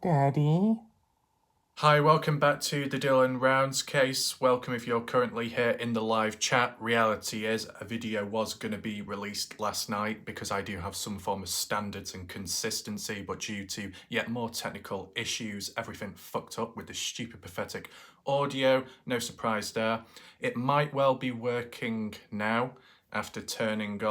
Daddy? Hi, welcome back to the Dylan Rounds case. Welcome if you're currently here in the live chat. Reality is, a video was going to be released last night because I do have some form of standards and consistency, but due to yet more technical issues, everything fucked up with the stupid pathetic audio. No surprise there. It might well be working now after turning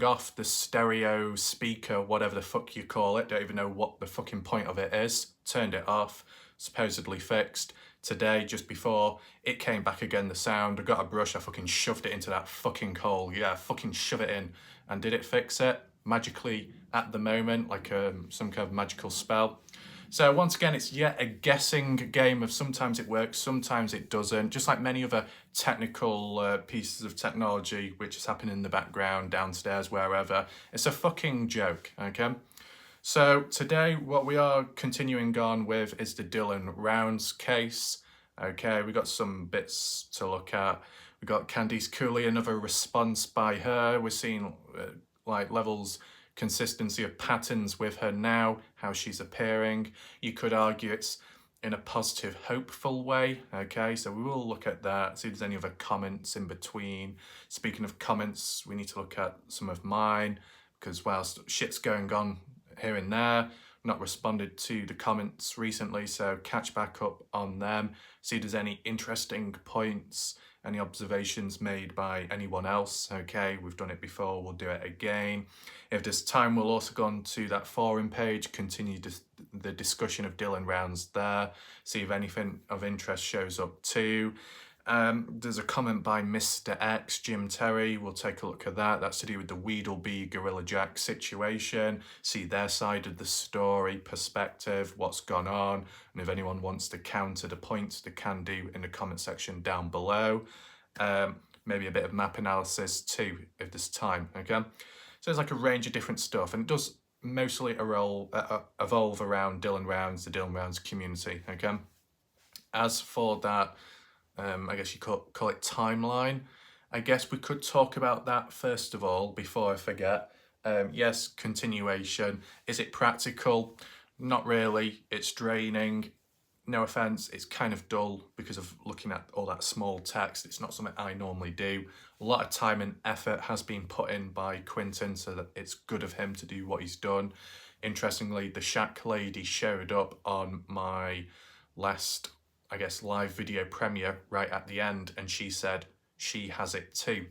off the stereo speaker, whatever the fuck you call it. Don't even know what the fucking point of it is. Turned it off, supposedly fixed. Today, just before it came back again, the sound, I got a brush, I fucking shoved it into that fucking hole. Yeah, fucking shove it in. And did it fix it? Magically at the moment, like some kind of magical spell. So once again, it's yet a guessing game of sometimes it works, sometimes it doesn't, just like many other technical pieces of technology which is happening in the background, downstairs, wherever. It's a fucking joke, okay? So today what we are continuing on with is the Dylan Rounds case. Okay, we got some bits to look at. We got Candice Cooley, another response by her. We're seeing like levels, consistency of patterns with her now, how she's appearing. You could argue it's in a positive, hopeful way. Okay, so we will look at that, see if there's any other comments in between. Speaking of comments, we need to look at some of mine because whilst shit's going on here and there, not responded to the comments recently, so catch back up on them, see if there's any interesting points, any observations made by anyone else. Okay, we've done it before, we'll do it again. If there's time, we'll also go on to that forum page, continue the discussion of Dylan Rounds there, see if anything of interest shows up too. There's a comment by Mr. X, Jim Terry. We'll take a look at that. That's to do with the Weedleby Gorilla Jack situation. See their side of the story, perspective, what's gone on. And if anyone wants to counter the points, they can do in the comment section down below. Maybe a bit of map analysis too, if there's time, okay? So there's like a range of different stuff, and it does mostly evolve around Dylan Rounds, the Dylan Rounds community, okay? As for that, I guess you call it timeline. I guess we could talk about that first of all before I forget. Yes, continuation. Is it practical? Not really. It's draining. No offense, it's kind of dull because of looking at all that small text. It's not something I normally do. A lot of time and effort has been put in by Quinton, so that it's good of him to do what he's done. Interestingly, the Shack lady showed up on my last, I guess, live video premiere right at the end, and she said she has it too.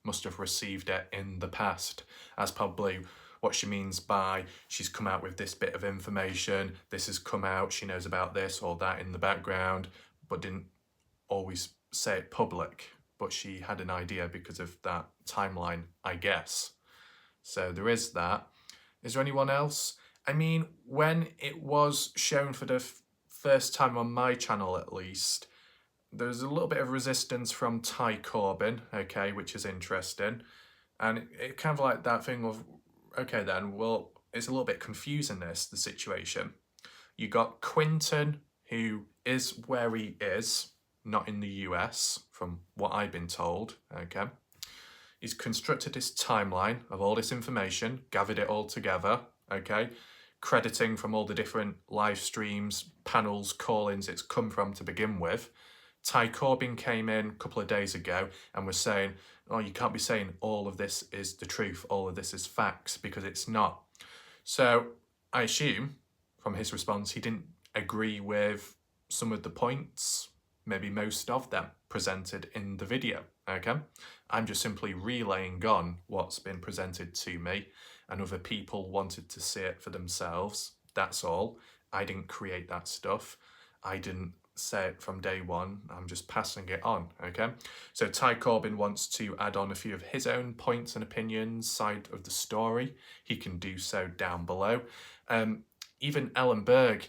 Must have received it in the past. That's probably what she means by she's come out with this bit of information, this has come out, she knows about this or that in the background, but didn't always say it public. But she had an idea because of that timeline, I guess. So there is that. Is there anyone else? I mean, when it was shown for the first time on my channel at least, there's a little bit of resistance from Ty Corbin, okay, which is interesting. And it kind of like that thing of, okay then, well, it's a little bit confusing the situation. You got Quinton, who is where he is, not in the US, from what I've been told, okay? He's constructed this timeline of all this information, gathered it all together, okay? Crediting from all the different live streams, panels, call-ins it's come from to begin with. Ty Corbin came in a couple of days ago and was saying, oh, you can't be saying all of this is the truth, all of this is facts, because it's not. So I assume from his response, he didn't agree with some of the points, maybe most of them, presented in the video, okay? I'm just simply relaying on what's been presented to me, and other people wanted to see it for themselves, that's all. I didn't create that stuff. I didn't say it from day one, I'm just passing it on, okay? So Ty Corbin wants to add on a few of his own points and opinions, side of the story. He can do so down below. Even Ellen Berg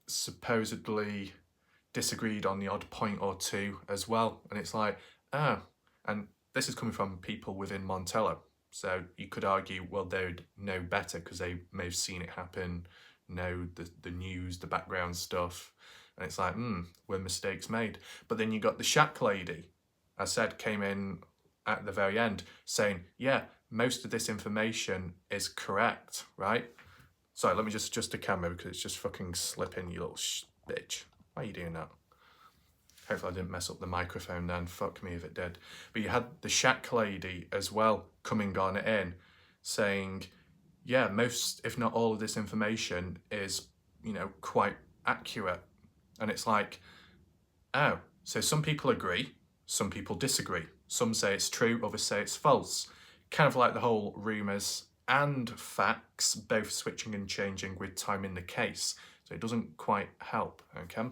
supposedly disagreed on the odd point or two as well. And it's like, and this is coming from people within Montello. So you could argue, well, they'd know better because they may have seen it happen, know the news, the background stuff. And it's like, were mistakes made? But then you got the Shack lady, I said, came in at the very end saying, yeah, most of this information is correct, right? Sorry, let me just adjust the camera because it's just fucking slipping, you little bitch. Why are you doing that? Hopefully I didn't mess up the microphone then. Fuck me if it did. But you had the shack lady as well coming on in saying, yeah, most, if not all of this information is, you know, quite accurate. And it's like, oh, so some people agree, some people disagree. Some say it's true, others say it's false. Kind of like the whole rumours and facts both switching and changing with time in the case. So it doesn't quite help, okay?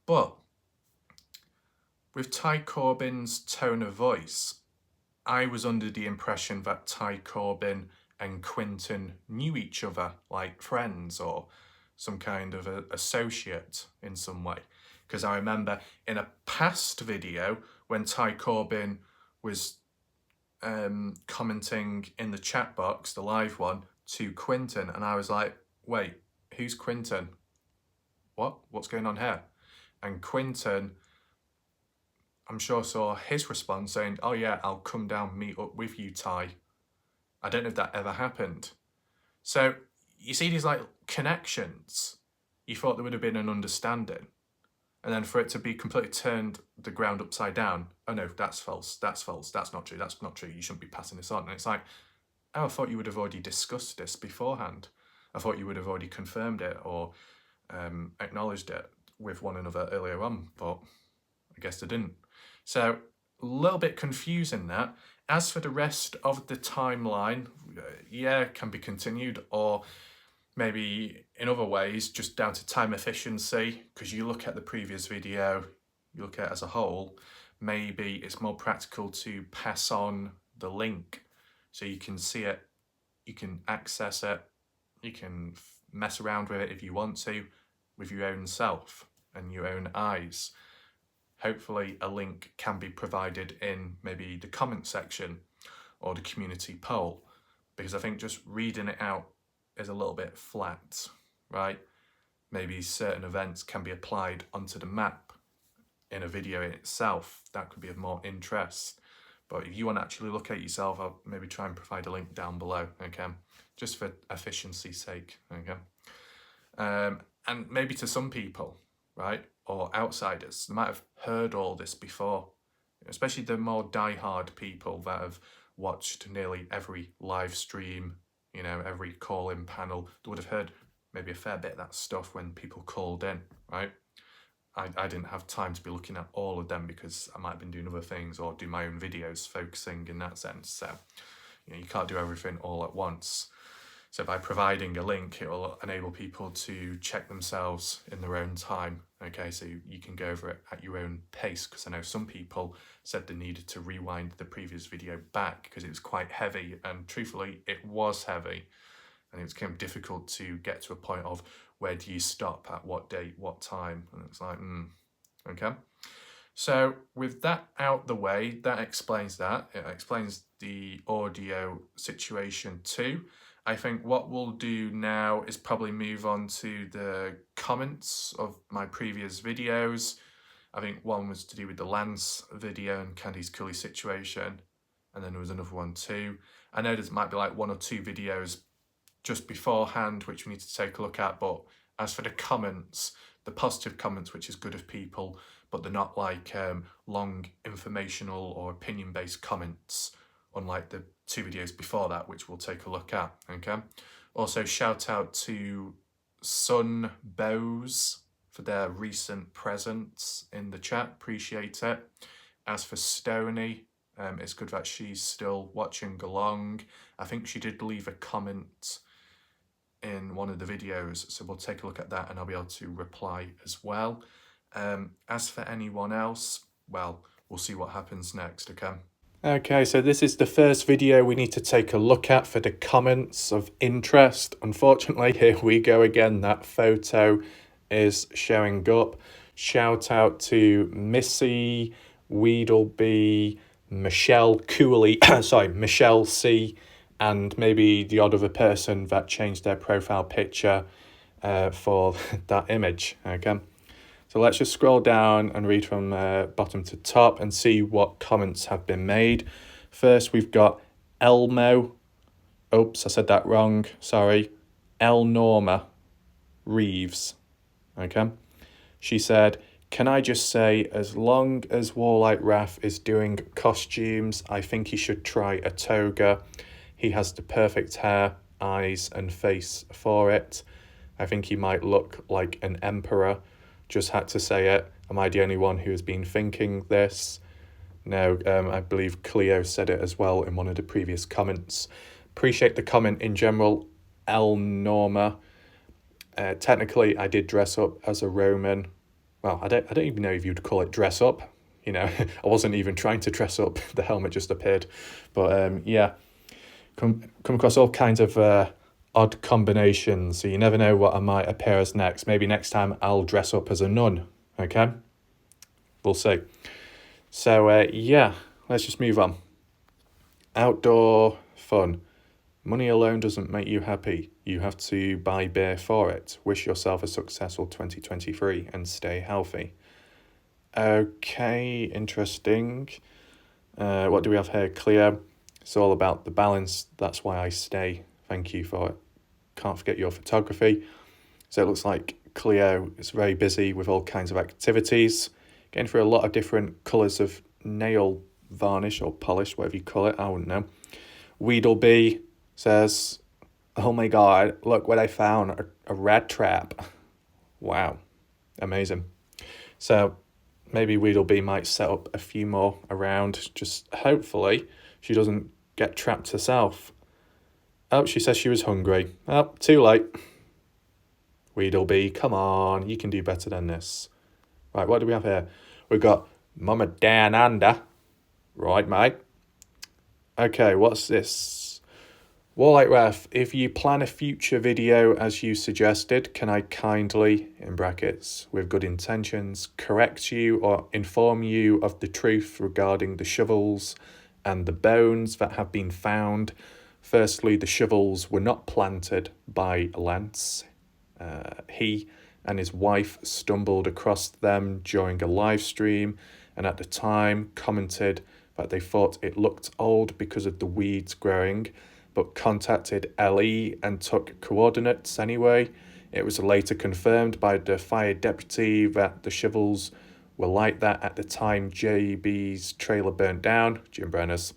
But with Ty Corbyn's tone of voice, I was under the impression that Ty Corbyn and Quinton knew each other like friends or some kind of associate in some way. Because I remember in a past video when Ty Corbyn was commenting in the chat box, the live one, to Quinton, and I was like, wait, who's Quinton? What's going on here? And Quinton, I'm sure, saw his response saying, oh yeah, I'll come down, meet up with you, Ty. I don't know if that ever happened. So you see these like connections. You thought there would have been an understanding. And then for it to be completely turned the ground upside down, oh no, that's false, that's not true, you shouldn't be passing this on. And it's like, oh, I thought you would have already discussed this beforehand. I thought you would have already confirmed it or acknowledged it with one another earlier on, but I guess they didn't. So a little bit confusing that. As for the rest of the timeline, yeah, can be continued, or maybe in other ways, just down to time efficiency, because you look at the previous video, you look at it as a whole, maybe it's more practical to pass on the link so you can see it, you can access it, you can mess around with it if you want to, with your own self and your own eyes. Hopefully a link can be provided in maybe the comment section or the community poll, because I think just reading it out is a little bit flat, right? Maybe certain events can be applied onto the map in a video in itself. That could be of more interest. But if you want to actually look at it yourself, I'll maybe try and provide a link down below, okay? Just for efficiency's sake, okay? And maybe to some people, right, or outsiders, they might have heard all this before, especially the more diehard people that have watched nearly every live stream, you know, every call-in panel. They would have heard maybe a fair bit of that stuff when people called in, right? I didn't have time to be looking at all of them because I might have been doing other things or do my own videos focusing in that sense. So, you know, you can't do everything all at once. So by providing a link, it will enable people to check themselves in their own time. Okay, so you can go over it at your own pace, because I know some people said they needed to rewind the previous video back because it was quite heavy, and truthfully, it was heavy. And it became difficult to get to a point of where do you stop, at what date, what time, and it's like, okay. So with that out the way, that explains that. It explains the audio situation too. I think what we'll do now is probably move on to the comments of my previous videos. I think one was to do with the Lance video and Candice Cooley situation, and then there was another one too. I know there might be like one or two videos just beforehand which we need to take a look at, but as for the comments, the positive comments, which is good of people, but they're not like long informational or opinion-based comments, unlike the two videos before that, which we'll take a look at, okay? Also, shout out to Sun Bows for their recent presence in the chat, appreciate it. As for Stoney, it's good that she's still watching along. I think she did leave a comment in one of the videos, so we'll take a look at that and I'll be able to reply as well. As for anyone else, well, we'll see what happens next, okay? Okay, so this is the first video we need to take a look at for the comments of interest. Unfortunately, here we go again, that photo is showing up. Shout out to Missy, Weedleby, Michelle Cooley, sorry, Michelle C, and maybe the odd other person that changed their profile picture for that image, okay? So let's just scroll down and read from bottom to top and see what comments have been made. First, we've got Elmo Oops, I said that wrong. Sorry. Elnorma Reeves. Okay. She said, "Can I just say, as long as Warlight Raf is doing costumes, I think he should try a toga. He has the perfect hair, eyes, and face for it. I think he might look like an emperor. Just had to say it. Am I the only one who has been thinking this?" No, I believe Cleo said it as well in one of the previous comments. Appreciate the comment in general, El Norma. Technically, I did dress up as a Roman. Well, I don't even know if you'd call it dress up. You know, I wasn't even trying to dress up. The helmet just appeared. But yeah, come across all kinds of odd combinations. So you never know what I might appear as next. Maybe next time I'll dress up as a nun. Okay? We'll see. So yeah, let's just move on. Outdoor fun. Money alone doesn't make you happy. You have to buy beer for it. Wish yourself a successful 2023 and stay healthy. Okay, interesting. What do we have here? Cleo. It's all about the balance. That's why I stay. Thank you for it. Can't forget your photography. So it looks like Cleo is very busy with all kinds of activities. Getting through a lot of different colours of nail varnish or polish, whatever you call it. I wouldn't know. Weedleby says, "Oh my God, look what I found, a rat trap." Wow, amazing. So maybe Weedleby might set up a few more around, just hopefully she doesn't get trapped herself. Oh, she says she was hungry. Oh, too late. Weedleby, come on, you can do better than this. Right, what do we have here? We've got Mama Dan Under. Right, mate. Okay, what's this? Warlight Ref, if you plan a future video as you suggested, can I kindly, in brackets, with good intentions, correct you or inform you of the truth regarding the shovels and the bones that have been found? Firstly, the shovels were not planted by Lance. He and his wife stumbled across them during a live stream and at the time commented that they thought it looked old because of the weeds growing, but contacted LE and took coordinates anyway. It was later confirmed by the fire deputy that the shovels were like that at the time JB's trailer burnt down, Jim Brenner's.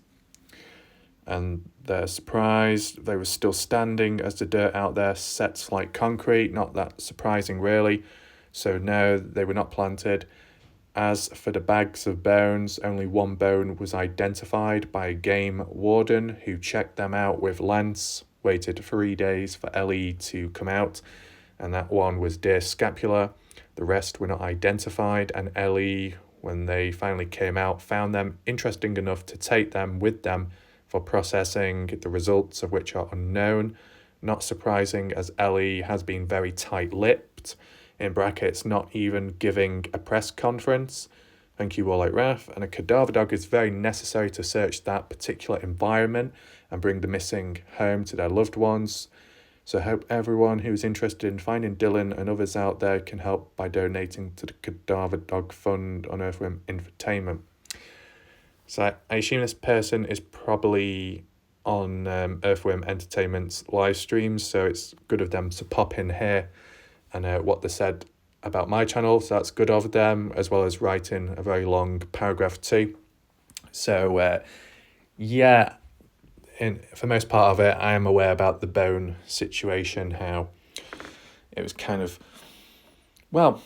And they're surprised they were still standing as the dirt out there sets like concrete. Not that surprising, really. So no, they were not planted. As for the bags of bones, only one bone was identified by a game warden who checked them out with Lance, waited 3 days for Ellie to come out, and that one was deer scapula. The rest were not identified, and Ellie, when they finally came out, found them interesting enough to take them with them for processing, the results of which are unknown. Not surprising, as Ellie has been very tight-lipped, in brackets, not even giving a press conference. Thank you, Warlight Ref. And a cadaver dog is very necessary to search that particular environment and bring the missing home to their loved ones. So I hope everyone who is interested in finding Dylan and others out there can help by donating to the Cadaver Dog Fund on Earthworm Entertainment. So I assume this person is probably on Earthworm Entertainment's live streams, so it's good of them to pop in here and what they said about my channel, so that's good of them, as well as writing a very long paragraph too. So yeah, for most part of it, I am aware about the bone situation, how it was kind of, well,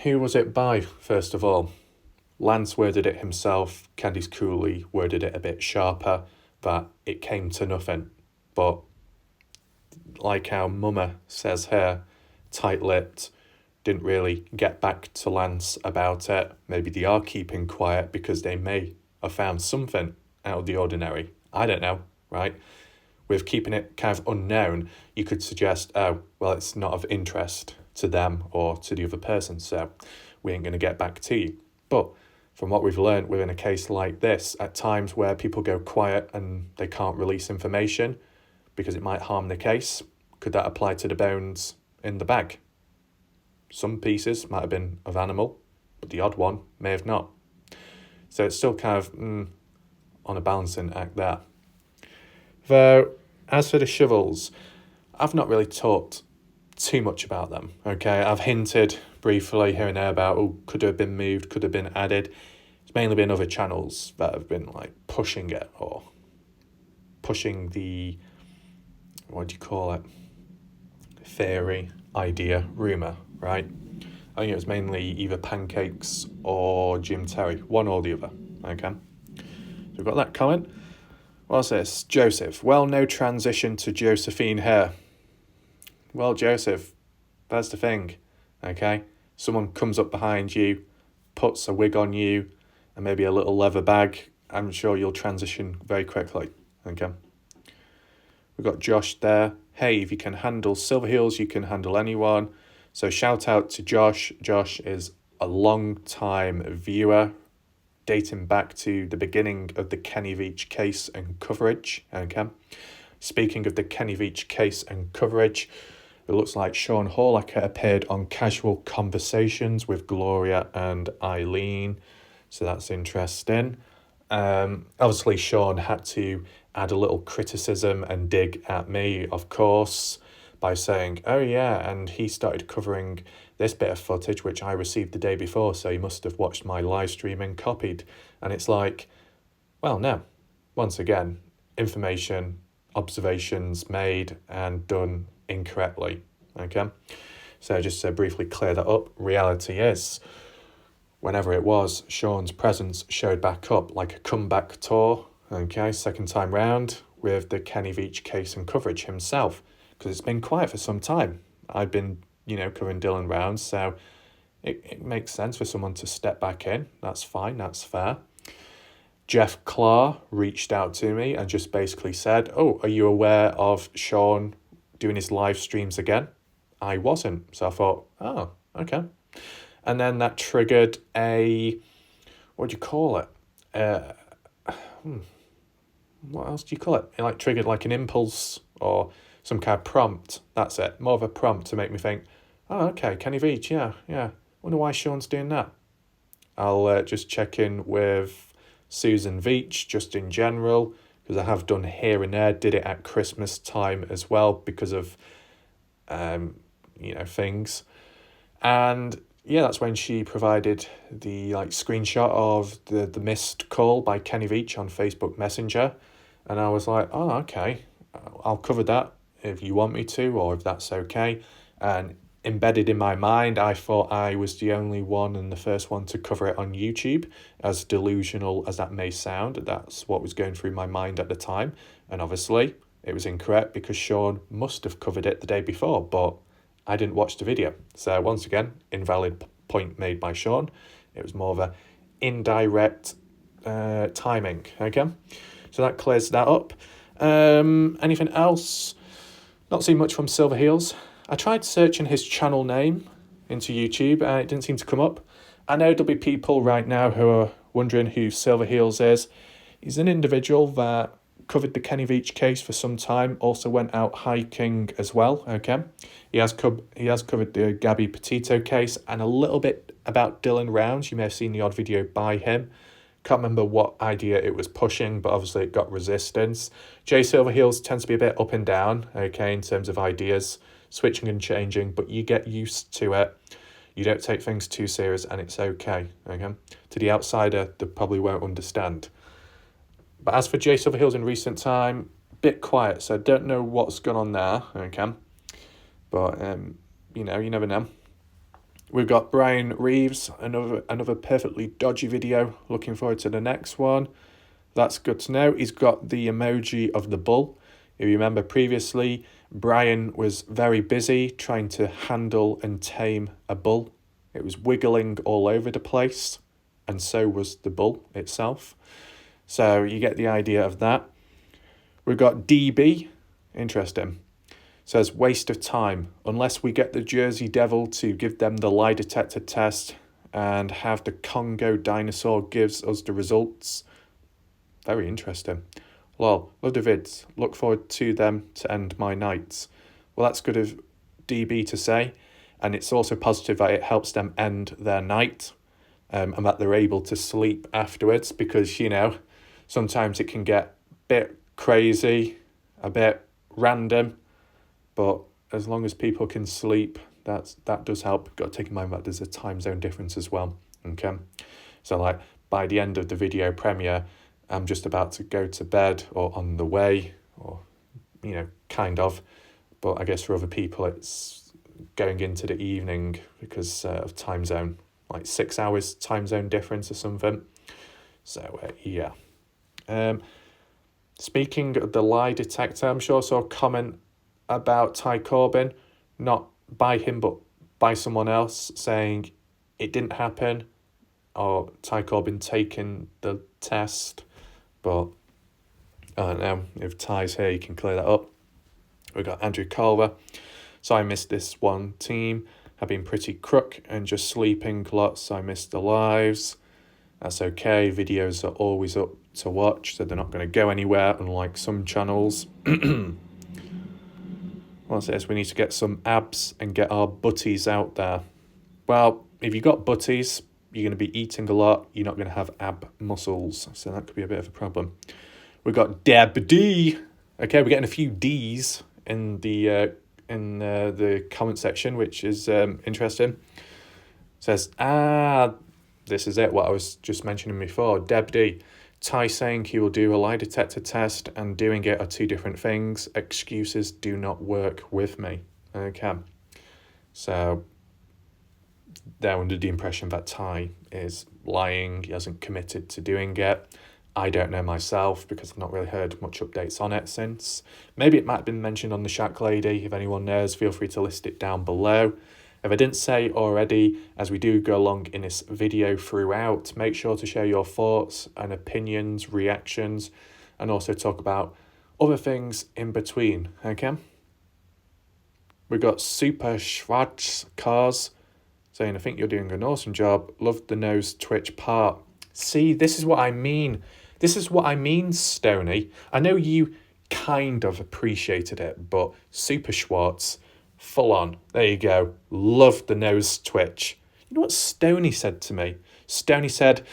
who was it by, first of all? Lance worded it himself, Candice Cooley worded it a bit sharper, that it came to nothing. But like how Mama says here, tight-lipped, didn't really get back to Lance about it. Maybe they are keeping quiet because they may have found something out of the ordinary. I don't know, right? With keeping it kind of unknown, you could suggest, oh, well, it's not of interest to them or to the other person, so we ain't going to get back to you. But from what we've learned within a case like this, at times where people go quiet and they can't release information because it might harm the case, could that apply to the bones in the bag? Some pieces might have been of animal, but the odd one may have not. So it's still kind of on a balancing act there. Though As for the shovels, I've not really talked too much about them, okay? I've hinted briefly here and there about, could have been moved, could have been added. It's mainly been other channels that have been like pushing it or pushing the, what do you call it? Theory, idea, rumour, right? I think it was mainly either Pancakes or Jim Terry, one or the other, okay? So we've got that comment. What's this? Joseph. Well, no transition to Josephine here. Well, Joseph, that's the thing, okay? Someone comes up behind you, puts a wig on you, and maybe a little leather bag. I'm sure you'll transition very quickly, okay? We've got Josh there. Hey, if you can handle Silverheels, you can handle anyone. So shout out to Josh. Josh is a long time viewer, dating back to the beginning of the Kenny Veach case and coverage, okay? Speaking of the Kenny Veach case and coverage, it looks like Sean Horlacher appeared on Casual Conversations with Gloria and Eileen, so that's interesting. Obviously, Sean had to add a little criticism and dig at me, of course, by saying, oh yeah, and he started covering this bit of footage, which I received the day before, so he must have watched my live stream and copied. And it's like, well, no. Once again, information, observations made and done incorrectly, okay? So just to briefly clear that up, reality is, whenever it was, Sean's presence showed back up like a comeback tour, okay, second time round with the Kenny Veach case and coverage himself, because it's been quiet for some time. I've been, covering Dylan rounds, so it makes sense for someone to step back in. That's fine, that's fair. Jeff Clark reached out to me and just basically said, oh, are you aware of Sean doing his live streams again? I wasn't, so I thought, oh, okay. And then that triggered what do you call it? What else do you call it? It like triggered like an impulse or some kind of prompt. That's it. More of a prompt to make me think, oh, okay, Kenny Veach, yeah. Wonder why Sean's doing that. I'll just check in with Susan Veach just in general, because I have done here and there, did it at Christmas time as well because of, things. And yeah, that's when she provided the screenshot of the missed call by Kenny Veach on Facebook Messenger. And I was like, oh, okay, I'll cover that if you want me to, or if that's okay. And embedded in my mind, I thought I was the only one and the first one to cover it on YouTube, as delusional as that may sound. That's what was going through my mind at the time. And obviously, it was incorrect because Sean must have covered it the day before, but I didn't watch the video. So once again, invalid point made by Sean. It was more of a indirect timing, okay? So that clears that up. Anything else? Not seen much from Silverheels. I tried searching his channel name into YouTube and it didn't seem to come up. I know there'll be people right now who are wondering who Silverheels is. He's an individual that covered the Kenny Veach case for some time, also went out hiking as well, okay? He has covered the Gabby Petito case and a little bit about Dylan Rounds. You may have seen the odd video by him. Can't remember what idea it was pushing, but obviously it got resistance. Jay Silverheels tends to be a bit up and down, okay, in terms of ideas, switching and changing, but you get used to it. You don't take things too serious and it's okay, okay? To the outsider, they probably won't understand. But as for Jay Silverheels in recent time, bit quiet, so I don't know what's gone on there, okay? But, you never know. We've got Brian Reeves, another perfectly dodgy video. Looking forward to the next one. That's good to know. He's got the emoji of the bull. If you remember previously, Brian was very busy trying to handle and tame a bull. It was wiggling all over the place, and so was the bull itself. So you get the idea of that. We've got DB, interesting. Says, waste of time. Unless we get the Jersey Devil to give them the lie detector test and have the Congo dinosaur gives us the results. Very interesting. Lol, love the vids. Look forward to them to end my nights. Well, that's good of DB to say. And it's also positive that it helps them end their night and that they're able to sleep afterwards because, sometimes it can get a bit crazy, a bit random, but as long as people can sleep, that does help. Got to take in mind that there's a time zone difference as well. Okay, so like by the end of the video premiere, I'm just about to go to bed or on the way, or kind of. But I guess for other people, it's going into the evening because of time zone, like 6 hours time zone difference or something. So yeah. Speaking of the lie detector, I'm sure I saw a comment about Ty Corbyn, not by him but by someone else, saying it didn't happen, or Ty Corbyn taking the test. But I don't know, if Ty's here, you can clear that up. We've got Andrew Culver. So I missed this one team. I've been pretty crook and just sleeping lots, so I missed the lives. That's okay. Videos are always up to watch, so they're not going to go anywhere, unlike some channels. What's this? We need to get some abs and get our butties out there. Well, if you've got butties, you're going to be eating a lot. You're not going to have ab muscles, so that could be a bit of a problem. We've got Deb D. Okay, we're getting a few D's in the comment section, which is interesting. It says, this is it, what I was just mentioning before. Deb D. Ty saying he will do a lie detector test and doing it are two different things. Excuses do not work with me. Okay. So they're under the impression that Ty is lying. He hasn't committed to doing it. I don't know myself because I've not really heard much updates on it since. Maybe it might have been mentioned on the Shack Lady. If anyone knows, feel free to list it down below. If I didn't say already, as we do go along in this video throughout, make sure to share your thoughts and opinions, reactions, and also talk about other things in between, okay? We've got Super Schwarz Cars saying, I think you're doing an awesome job. Love the nose twitch part. See, this is what I mean. This is what I mean, Stoney. I know you kind of appreciated it, but Super Schwartz, full on. There you go. Love the nose twitch. You know what Stoney said to me? Stoney said,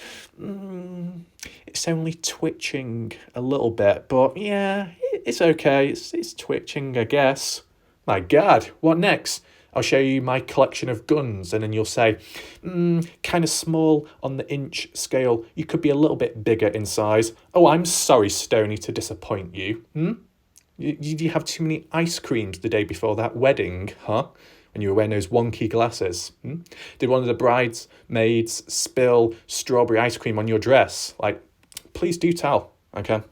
it's only twitching a little bit, but yeah, it's okay. It's twitching, I guess. My God, what next? I'll show you my collection of guns, and then you'll say, kind of small on the inch scale. You could be a little bit bigger in size. Oh, I'm sorry, Stoney, to disappoint you. Did you have too many ice creams the day before that wedding, huh? When you were wearing those wonky glasses? Did one of the bridesmaids spill strawberry ice cream on your dress? Like, please do tell, okay?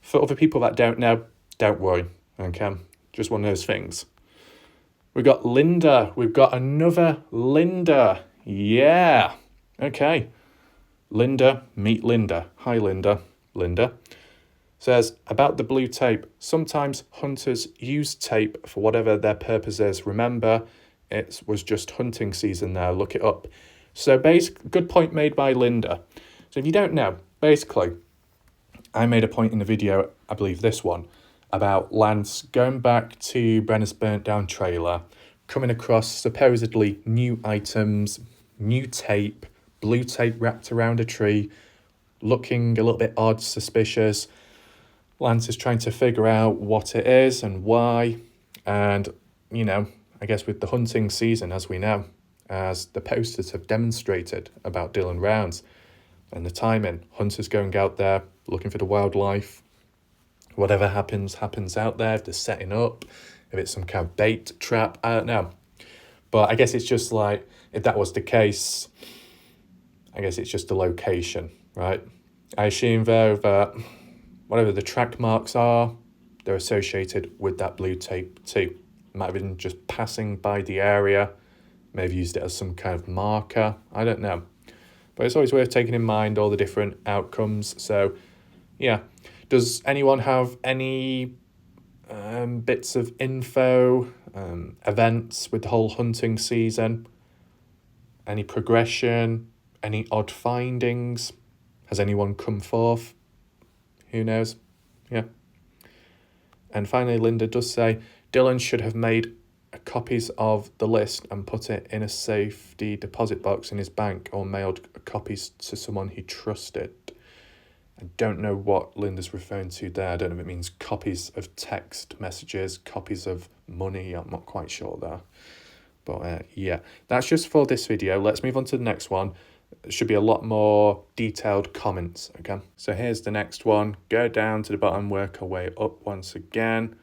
For other people that don't know, don't worry, okay? Just one of those things. We've got Linda. We've got another Linda. Yeah. Okay. Linda, meet Linda. Hi, Linda. Linda says, about the blue tape. Sometimes hunters use tape for whatever their purpose is. Remember, it was just hunting season there. Look it up. So, good point made by Linda. So, if you don't know, basically, I made a point in the video, I believe this one, about Lance going back to Brenner's burnt down trailer, coming across supposedly new items, new tape, blue tape wrapped around a tree, looking a little bit odd, suspicious. Lance is trying to figure out what it is and why. And, I guess with the hunting season, as we know, as the posters have demonstrated about Dylan Rounds and the timing, hunters going out there looking for the wildlife. Whatever happens out there. If they're setting up, if it's some kind of bait trap, I don't know. But I guess it's just like, if that was the case, I guess it's just the location, right? I assume, though, that whatever the track marks are, they're associated with that blue tape too. Might have been just passing by the area, may have used it as some kind of marker. I don't know. But it's always worth taking in mind all the different outcomes. So, yeah. Does anyone have any bits of info, events with the whole hunting season? Any progression? Any odd findings? Has anyone come forth? Who knows? Yeah. And finally, Linda does say, Dylan should have made copies of the list and put it in a safety deposit box in his bank or mailed copies to someone he trusted. I don't know what Linda's referring to there. I don't know if it means copies of text messages, copies of money. I'm not quite sure there. But yeah, that's just for this video. Let's move on to the next one. There should be a lot more detailed comments, okay? So here's the next one. Go down to the bottom, work our way up once again.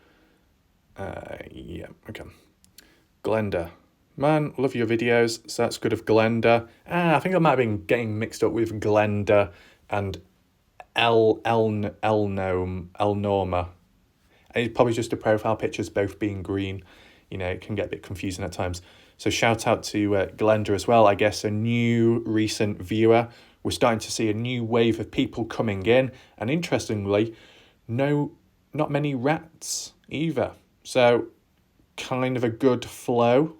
Yeah, okay. Glenda. Man, love your videos. So that's good of Glenda. I think I might have been getting mixed up with Glenda and Elnorma. And it's probably just the profile pictures both being green. You know, it can get a bit confusing at times. So shout out to Glenda as well. I guess a new recent viewer. We're starting to see a new wave of people coming in. And interestingly, not many rats either. So kind of a good flow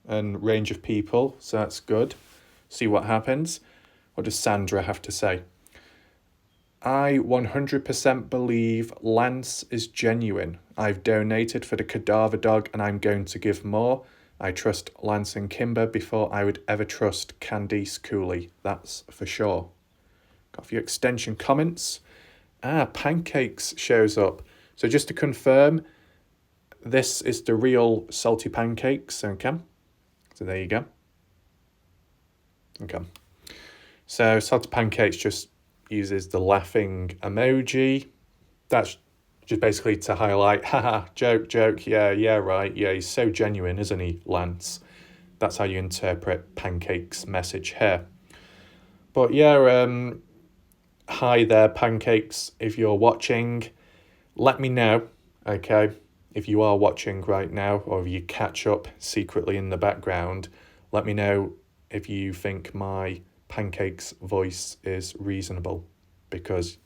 and range of people. So that's good. See what happens. What does Sandra have to say? I 100% believe Lance is genuine. I've donated for the cadaver dog and I'm going to give more. I trust Lance and Kimber before I would ever trust Candice Cooley. That's for sure. Got a few extension comments. Pancakes shows up. So just to confirm, this is the real salty pancakes, okay? So there you go. Okay. So salty pancakes just uses the laughing emoji. That's just basically to highlight, haha, joke, yeah, right. Yeah, he's so genuine, isn't he, Lance? That's how you interpret Pancake's message here. But yeah, hi there, Pancakes. If you're watching, let me know, okay? If you are watching right now, or if you catch up secretly in the background, let me know if you think my Pancake's voice is reasonable, because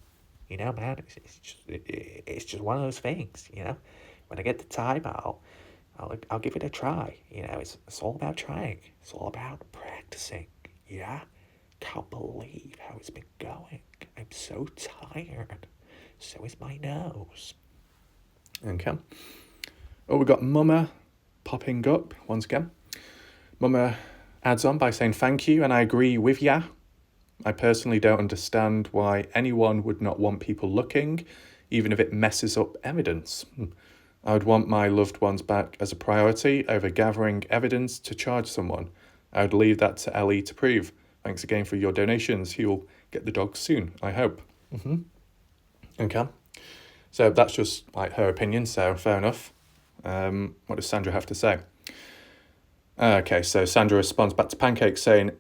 you know, man, it's just one of those things, you know. When I get the time, I'll give it a try. You know, it's all about trying. It's all about practicing. Yeah, can't believe how it's been going. I'm so tired. So is my nose. okay. Oh, we've got Mama popping up once again. Mama adds on by saying thank you, and I agree with ya. I personally don't understand why anyone would not want people looking, even if it messes up evidence. I would want my loved ones back as a priority over gathering evidence to charge someone. I would leave that to Ellie to prove. Thanks again for your donations. He'll get the dog soon, I hope. Okay. So that's just like her opinion, so fair enough. What does Sandra have to say? Okay, so Sandra responds back to Pancake saying,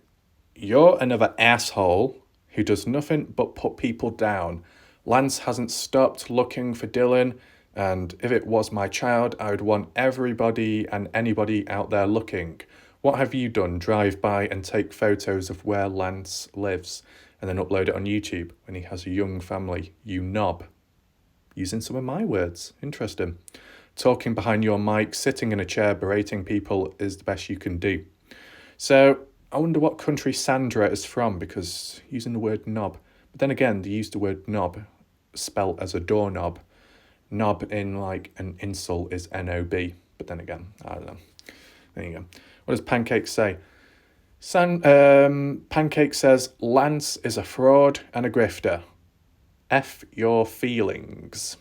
you're another asshole who does nothing but put people down. Lance hasn't stopped looking for Dylan, and if it was my child, I would want everybody and anybody out there looking. What have you done? Drive by and take photos of where Lance lives and then upload it on YouTube when he has a young family, you knob. Using some of my words. Interesting. Talking behind your mic, sitting in a chair, berating people is the best you can do. So I wonder what country Sandra is from, because using the word knob. But then again, they use the word knob spelt as a doorknob. Knob in like an insult is N-O-B. But then again, I don't know. There you go. What does Pancake say? Pancake says, Lance is a fraud and a grifter. F your feelings.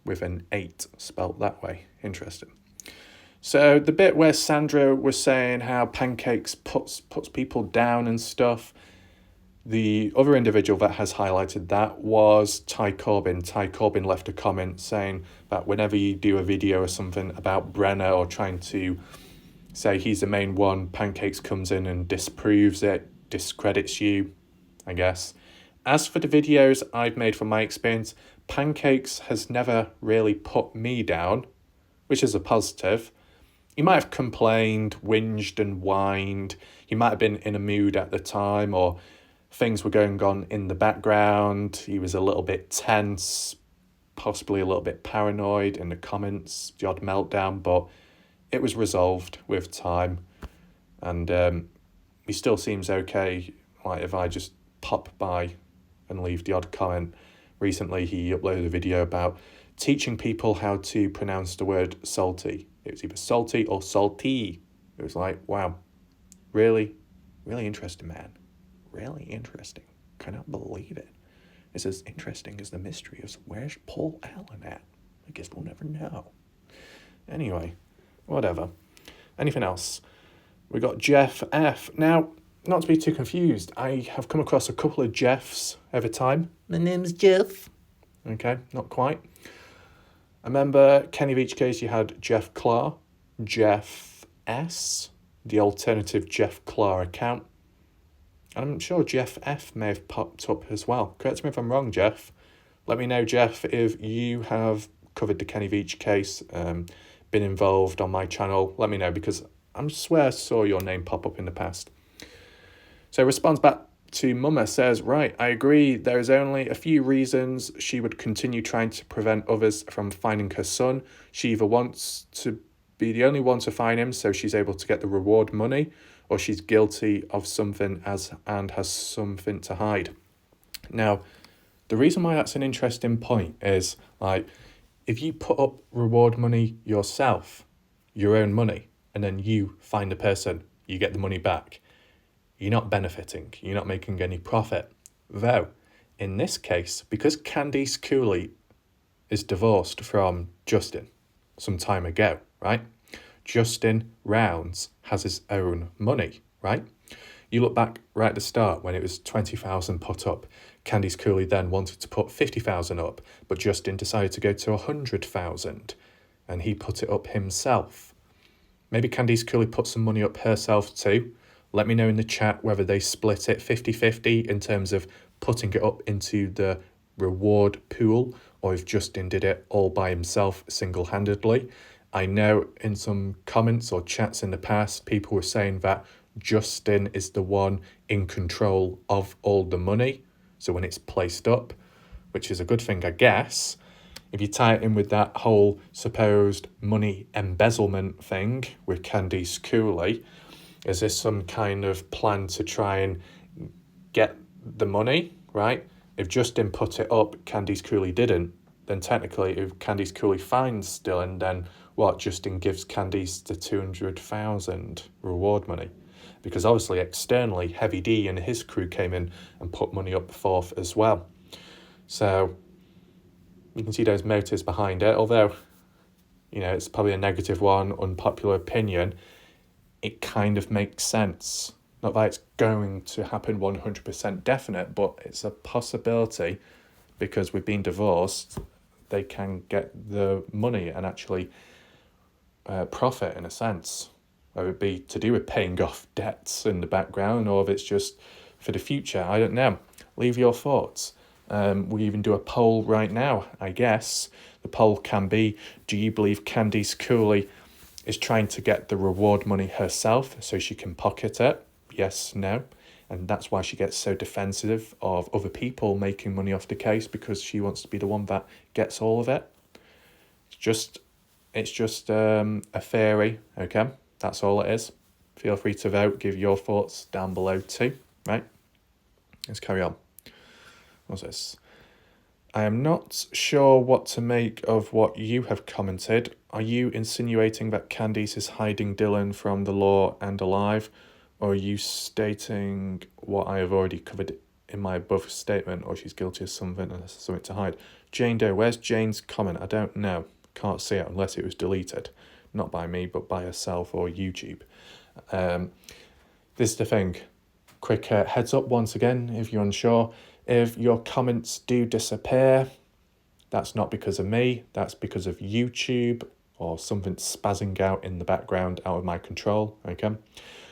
With an 8 spelt that way. Interesting. So the bit where Sandra was saying how Pancakes puts people down and stuff, the other individual that has highlighted that was Ty Corbin. Ty Corbin left a comment saying that whenever you do a video or something about Brenner or trying to say he's the main one, Pancakes comes in and disproves it, discredits you, I guess. As for the videos I've made from my experience, Pancakes has never really put me down, which is a positive. He might have complained, whinged and whined. He might have been in a mood at the time, or things were going on in the background. He was a little bit tense, possibly a little bit paranoid in the comments, the odd meltdown, but it was resolved with time. And he still seems okay. Like if I just pop by and leave the odd comment. Recently, he uploaded a video about teaching people how to pronounce the word salty. It was either salty or salty. It was like, wow, really, really interesting, man. Really interesting. Cannot believe it. is as interesting as the mystery of where's Paul Allen at. I guess we'll never know. Anyway, whatever. Anything else? We got Jeff F. Now, not to be too confused, I have come across a couple of Jeffs over time. My name's Jeff. Okay, not quite. I remember Kenny Beach case, you had Jeff Clark, Jeff S, the alternative Jeff Clark account. And I'm sure Jeff F may have popped up as well. Correct me if I'm wrong, Jeff. Let me know, Jeff, if you have covered the Kenny Beach case, been involved on my channel. Let me know, because I swear I saw your name pop up in the past. So responds back to Mumma, says, right, I agree. There is only a few reasons she would continue trying to prevent others from finding her son. She either wants to be the only one to find him so she's able to get the reward money, or she's guilty of something and has something to hide. Now, the reason why that's an interesting point is, like, if you put up reward money yourself, your own money, and then you find the person, you get the money back, you're not benefiting, you're not making any profit. Though, in this case, because Candice Cooley is divorced from Justin some time ago, right? Justin Rounds has his own money, right? You look back right at the start when it was 20,000 put up. Candice Cooley then wanted to put 50,000 up, but Justin decided to go to 100,000 and he put it up himself. Maybe Candice Cooley put some money up herself too. Let me know in the chat whether they split it 50-50 in terms of putting it up into the reward pool, or if Justin did it all by himself single-handedly. I know in some comments or chats in the past, people were saying that Justin is the one in control of all the money. So when it's placed up, which is a good thing, I guess, if you tie it in with that whole supposed money embezzlement thing with Candice Cooley, is this some kind of plan to try and get the money, right? If Justin put it up, Candice Cooley didn't, then technically if Candice Cooley finds Dylan, then what? Justin gives Candice the 200,000 reward money. Because obviously externally, Heavy D and his crew came in and put money up forth as well. So you can see those motives behind it, although, you know, it's probably a negative one, unpopular opinion. It kind of makes sense. Not that it's going to happen 100% definite, but it's a possibility because we've been divorced, they can get the money and actually profit in a sense. Whether it be to do with paying off debts in the background or if it's just for the future, I don't know. Leave your thoughts. We even do a poll right now, I guess. The poll can be, do you believe Candice Cooley is trying to get the reward money herself so she can pocket it? Yes, no. And that's why she gets so defensive of other people making money off the case, because she wants to be the one that gets all of it. It's just a theory, okay? That's all it is. Feel free to vote, give your thoughts down below too, right? Let's carry on. What's this? I am not sure what to make of what you have commented. Are you insinuating that Candice is hiding Dylan from the law and alive? Or are you stating what I have already covered in my above statement, or she's guilty of something and has something to hide? Jane Doe, where's Jane's comment? I don't know. Can't see it unless it was deleted. Not by me, but by herself or YouTube. This is the thing. Quick heads up once again, if you're unsure. If your comments do disappear, that's not because of me. That's because of YouTube or something spazzing out in the background out of my control, okay?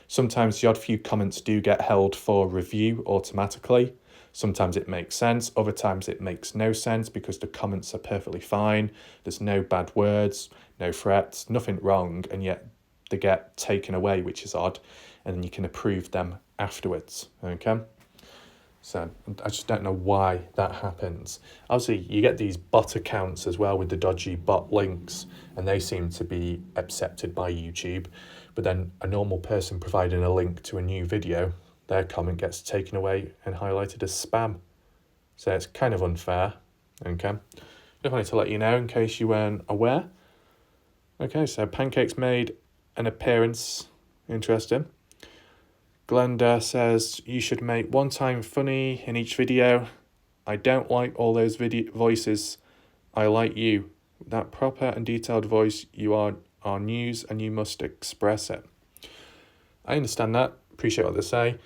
Sometimes the odd few comments do get held for review automatically. Sometimes it makes sense. Other times it makes no sense because the comments are perfectly fine. There's no bad words, no threats, nothing wrong, and yet they get taken away, which is odd. And then you can approve them afterwards, okay? So I just don't know why that happens. Obviously, you get these bot accounts as well with the dodgy bot links, and they seem to be accepted by YouTube. But then a normal person providing a link to a new video, their comment gets taken away and highlighted as spam. So it's kind of unfair, okay? Just wanted to let you know in case you weren't aware. Okay, so Pancake's made an appearance. Interesting. Glenda says, you should make one time funny in each video I don't like all those video voices. I like you. That proper and detailed voice, you are our news and you must express it. I understand that, appreciate what they say.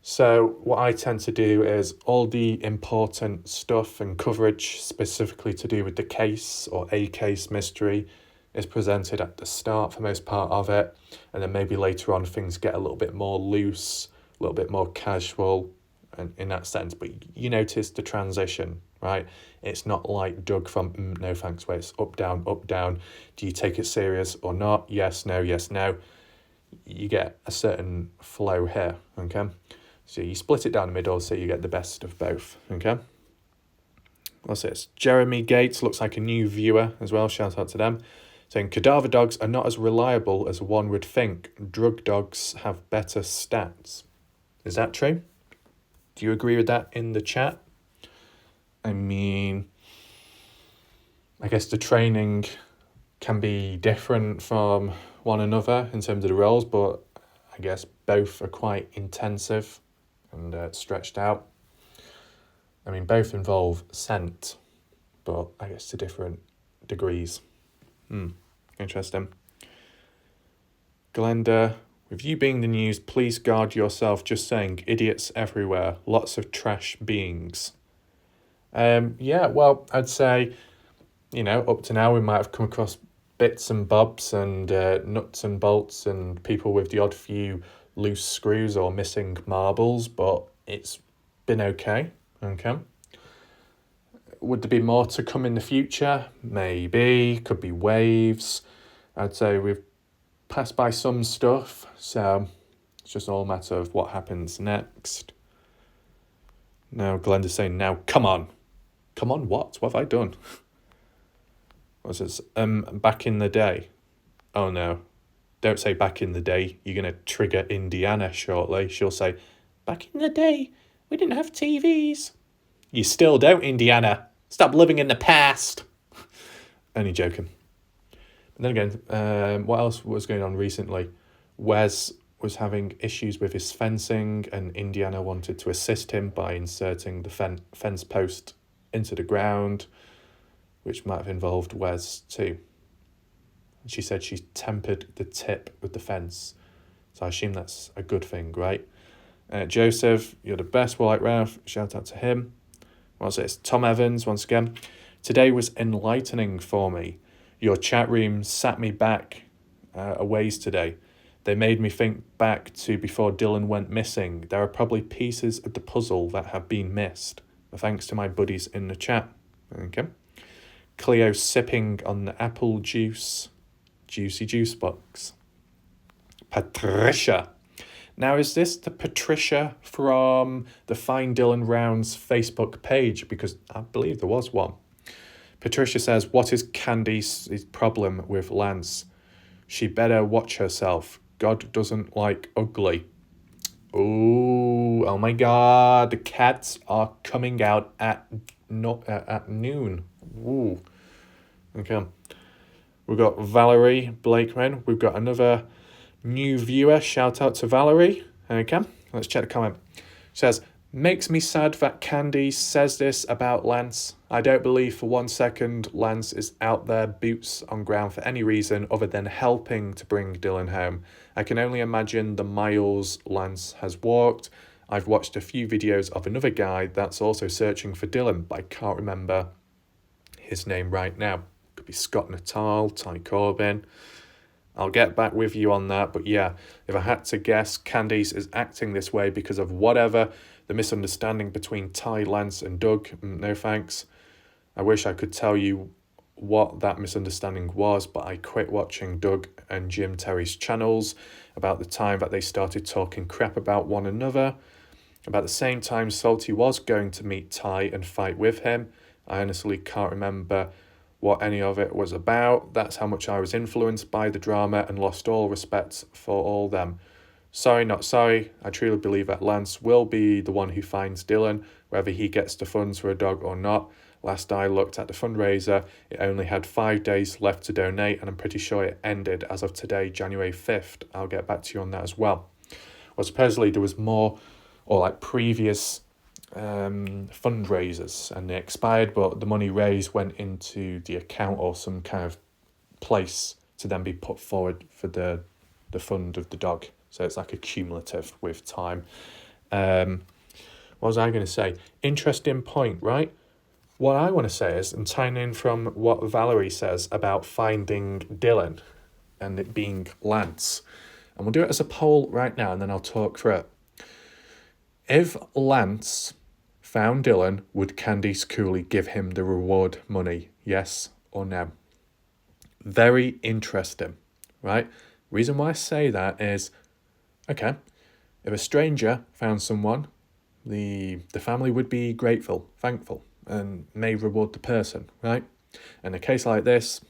So what I tend to do is all the important stuff and coverage specifically to do with the case or a case mystery is presented at the start for most part of it, and then maybe later on things get a little bit more loose, a little bit more casual and in that sense. But you notice the transition, right? It's not like Doug from No Thanks, where it's up, down, up, down. Do you take it serious or not? Yes, no, yes, no. You get a certain flow here, okay? So you split it down the middle so you get the best of both, okay? What's this? Jeremy Gates looks like a new viewer as well. Shout out to them. Saying, cadaver dogs are not as reliable as one would think. Drug dogs have better stats. Is that true? Do you agree with that in the chat? I mean, I guess the training can be different from one another in terms of the roles, but I guess both are quite intensive and stretched out. I mean, both involve scent, but I guess to different degrees. Interesting. Glenda, with you being the news, please guard yourself. Just saying, idiots everywhere. Lots of trash beings. Yeah, well, I'd say, up to now we might have come across bits and bobs and nuts and bolts and people with the odd few loose screws or missing marbles, but it's been okay. Would there be more to come in the future? Maybe. Could be waves. I'd say we've passed by some stuff, so it's just all a matter of what happens next. Now Glenda's saying, now come on. Come on what? What have I done? What's this? Back in the day. Oh no. Don't say back in the day. You're going to trigger Indiana shortly. She'll say, back in the day, we didn't have TVs. You still don't, Indiana. Stop living in the past. Only joking. And then again, what else was going on recently? Wes was having issues with his fencing, and Indiana wanted to assist him by inserting the fence post into the ground, which might have involved Wes too. She said she tempered the tip with the fence. So I assume that's a good thing, right? Joseph, you're the best, White Ralph. Shout out to him. What's this? Tom Evans, once again. Today was enlightening for me. Your chat room sat me back a ways today. They made me think back to before Dylan went missing. There are probably pieces of the puzzle that have been missed. Thanks to my buddies in the chat. Okay. Cleo sipping on the apple juice. Juicy juice box. Patricia. Now, is this the Patricia from the Find Dylan Rounds Facebook page? Because I believe there was one. Patricia says, what is Candice's problem with Lance? She better watch herself. God doesn't like ugly. Oh my God. The cats are coming out at noon. Ooh. Okay. We've got Valerie Blakeman. We've got another new viewer. Shout out to Valerie. Okay. Let's check the comment. It says, makes me sad that Candice says this about Lance. I don't believe for 1 second Lance is out there boots on ground for any reason other than helping to bring Dylan home. I can only imagine the miles Lance has walked. I've watched a few videos of another guy that's also searching for Dylan, but I can't remember his name right now. Could be Scott Natal, Ty Corbin. I'll get back with you on that, but yeah, if I had to guess, Candice is acting this way because of whatever, the misunderstanding between Ty, Lance and Doug. No thanks. I wish I could tell you what that misunderstanding was, but I quit watching Doug and Jim Terry's channels about the time that they started talking crap about one another. About the same time Salty was going to meet Ty and fight with him. I honestly can't remember what any of it was about. That's how much I was influenced by the drama and lost all respect for all them. Sorry, not sorry. I truly believe that Lance will be the one who finds Dylan, whether he gets the funds for a dog or not. Last I looked at the fundraiser, it only had 5 days left to donate, and I'm pretty sure it ended as of today, January 5th. I'll get back to you on that as well. Well, supposedly there was more, or like previous fundraisers, and they expired, but the money raised went into the account or some kind of place to then be put forward for the fund of the dog. So it's like a cumulative with time. What was I going to say? Interesting point, right? What I want to say is, and tying in from what Valerie says about finding Dylan and it being Lance, and we'll do it as a poll right now, and then I'll talk through it. If Lance found Dylan, would Candice Cooley give him the reward money? Yes or no? Very interesting, right? Reason why I say that is, okay, if a stranger found someone, the family would be grateful, thankful, and may reward the person, right? In a case like this,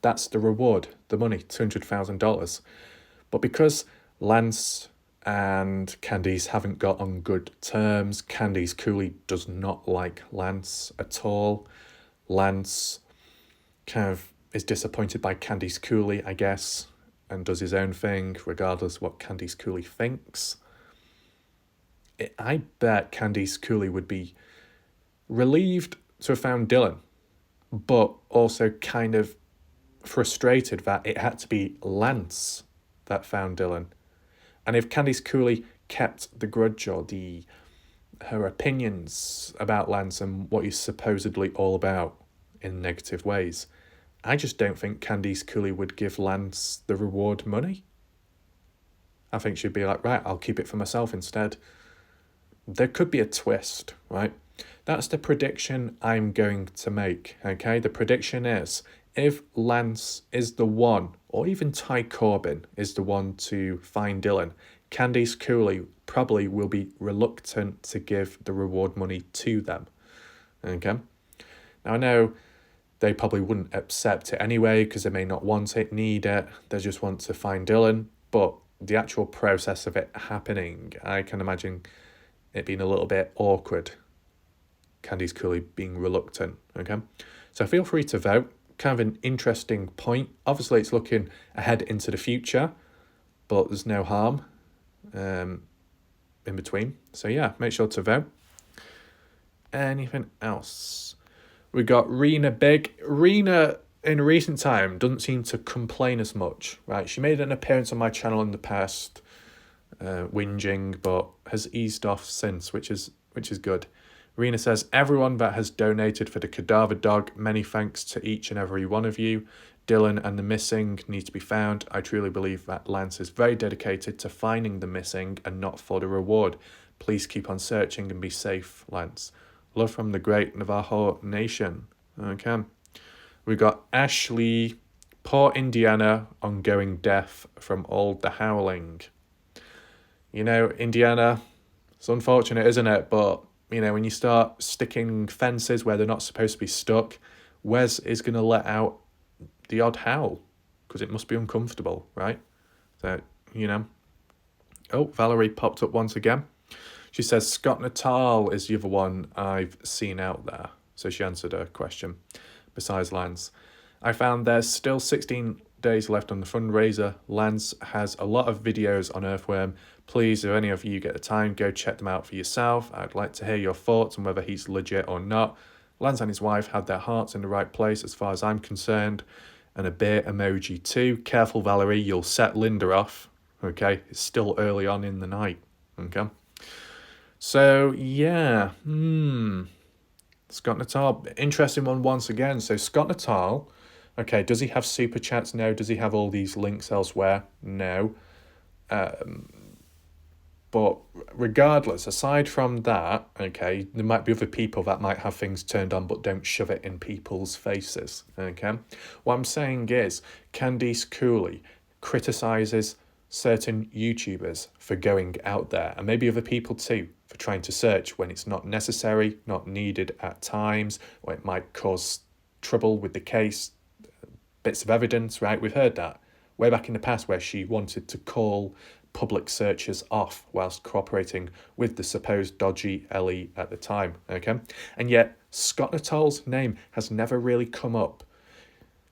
that's the reward, the money, $200,000. But because Lance and Candice haven't got on good terms, Candice Cooley does not like Lance at all. Lance kind of is disappointed by Candice Cooley, I guess, and does his own thing, regardless what Candice Cooley thinks. I bet Candice Cooley would be relieved to have found Dylan, but also kind of frustrated that it had to be Lance that found Dylan. And if Candice Cooley kept the grudge or her opinions about Lance and what he's supposedly all about in negative ways, I just don't think Candice Cooley would give Lance the reward money. I think she'd be like, right, I'll keep it for myself instead. There could be a twist, right? That's the prediction I'm going to make, okay? The prediction is, if Lance is the one, or even Ty Corbin is the one to find Dylan, Candice Cooley probably will be reluctant to give the reward money to them, okay? Now, I know they probably wouldn't accept it anyway because they may not want it, need it. They just want to find Dylan. But the actual process of it happening, I can imagine it being a little bit awkward. Candice Cooley being reluctant, okay? So feel free to vote. Kind of an interesting point. Obviously, it's looking ahead into the future, but there's no harm in between. So yeah, make sure to vote. Anything else? We got Rena Big. Rena, in recent time, doesn't seem to complain as much, right? She made an appearance on my channel in the past, whinging, but has eased off since, which is good. Rena says, everyone that has donated for the cadaver dog, many thanks to each and every one of you. Dylan and the missing need to be found. I truly believe that Lance is very dedicated to finding the missing and not for the reward. Please keep on searching and be safe, Lance. Love from the great Navajo Nation. Okay. We got Ashley, poor Indiana, ongoing death from all the howling. You know, Indiana, it's unfortunate, isn't it? But, you know, when you start sticking fences where they're not supposed to be stuck, Wes is going to let out the odd howl because it must be uncomfortable, right? So, you know. Oh, Valerie popped up once again. She says, Scott Natal is the other one I've seen out there. So she answered her question. Besides Lance, I found there's still 16 days left on the fundraiser. Lance has a lot of videos on Earthworm. Please, if any of you get the time, go check them out for yourself. I'd like to hear your thoughts on whether he's legit or not. Lance and his wife had their hearts in the right place as far as I'm concerned. And a beer emoji too. Careful, Valerie, you'll set Linda off. Okay, it's still early on in the night. Okay. So, yeah, Scott Natal, interesting one once again. So, Scott Natal, okay, does he have super chats? No. Does he have all these links elsewhere? No. But regardless, aside from that, okay, there might be other people that might have things turned on but don't shove it in people's faces, okay? What I'm saying is, Candice Cooley criticises certain YouTubers for going out there, and maybe other people too, for trying to search when it's not necessary, not needed at times, or it might cause trouble with the case, bits of evidence, right? We've heard that way back in the past where she wanted to call public searchers off whilst cooperating with the supposed dodgy Ellie at the time, okay? And yet, Scott Natal's name has never really come up.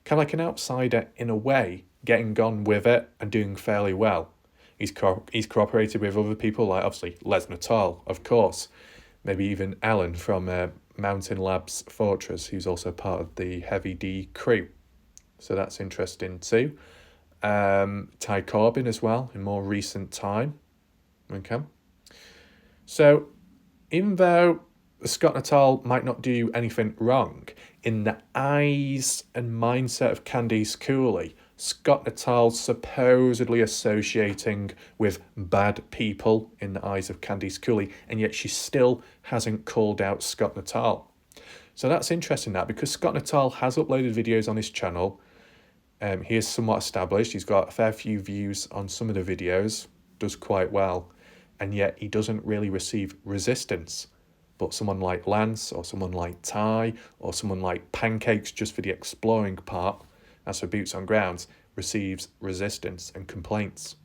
Kind of like an outsider in a way, getting on with it and doing fairly well. He's cooperated with other people, like obviously Les Natal, of course. maybe even Alan from Mountain Labs Fortress, who's also part of the Heavy D crew. So that's interesting too. Ty Corbin as well in more recent time. Okay. So even though Scott Natal might not do anything wrong, in the eyes and mindset of Candice Cooley, Scott Natal supposedly associating with bad people in the eyes of Candice Cooley, and yet she still hasn't called out Scott Natal. So that's interesting, that, because Scott Natal has uploaded videos on his channel. He is somewhat established. He's got a fair few views on some of the videos, does quite well, and yet he doesn't really receive resistance. But someone like Lance, or someone like Ty, or someone like Pancakes, just for the exploring part, as for boots on grounds, receives resistance and complaints.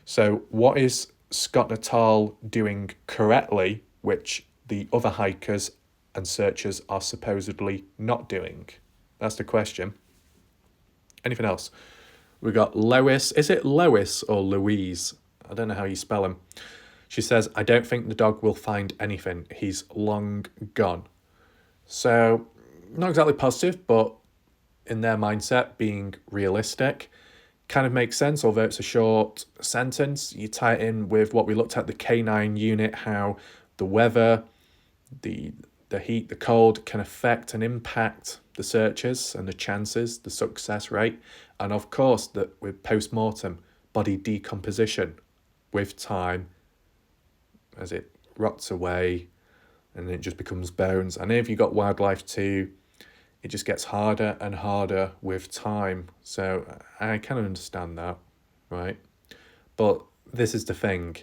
So what is Scott Natal doing correctly, which the other hikers and searchers are supposedly not doing? That's the question. Anything else? We got Lois. Is it Lois or Louise? I don't know how you spell him. She says, I don't think the dog will find anything. He's long gone. So, not exactly positive, but in their mindset, being realistic, kind of makes sense, although it's a short sentence. You tie it in with what we looked at, the K9 unit, how the weather, the heat, the cold can affect and impact the searches and the chances, the success rate. And of course, that with post-mortem, body decomposition with time, as it rots away and it just becomes bones. And if you've got wildlife too, it just gets harder and harder with time. So I kind of understand that, right? But this is the thing.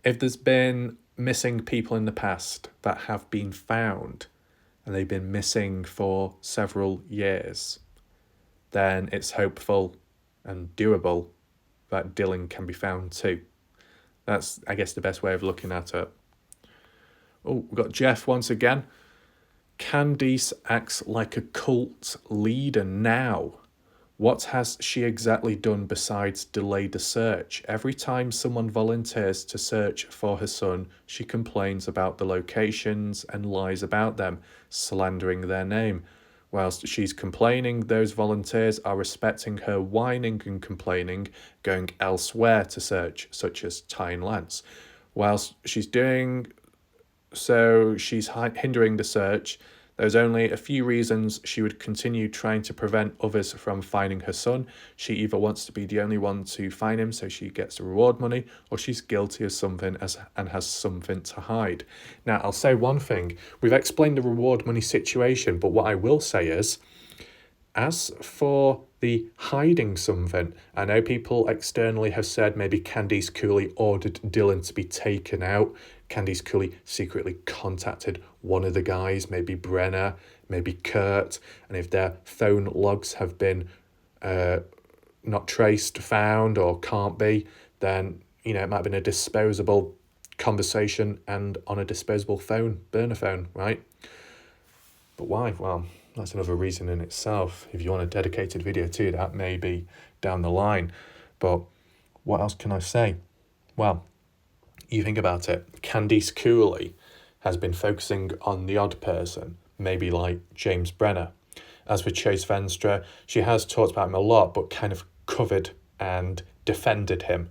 If there's been missing people in the past that have been found and they've been missing for several years, then it's hopeful and doable that Dylan can be found too. That's, I guess, the best way of looking at it. Oh, we've got Jeff once again. Candice acts like a cult leader now. What has she exactly done besides delay the search? Every time someone volunteers to search for her son, she complains about the locations and lies about them, slandering their name. Whilst she's complaining, those volunteers are respecting her whining and complaining, going elsewhere to search, such as Ty and Lance. Whilst she's doing so, she's hindering the search. There's only a few reasons she would continue trying to prevent others from finding her son. She either wants to be the only one to find him so she gets the reward money, or she's guilty of something and has something to hide. Now, I'll say one thing. We've explained the reward money situation, but what I will say is, as for the hiding something, I know people externally have said maybe Candice Cooley ordered Dylan to be taken out. Candice Cooley secretly contacted one of the guys, maybe Brenner, maybe Kurt, and if their phone logs have been not traced, found, or can't be, then, it might have been a disposable conversation and on a disposable phone, burner phone, right? But why? Well, that's another reason in itself. If you want a dedicated video to that, maybe down the line. But what else can I say? Well, you think about it. Candice Cooley has been focusing on the odd person, maybe like James Brenner. As for Chase Venstra, she has talked about him a lot, but kind of covered and defended him.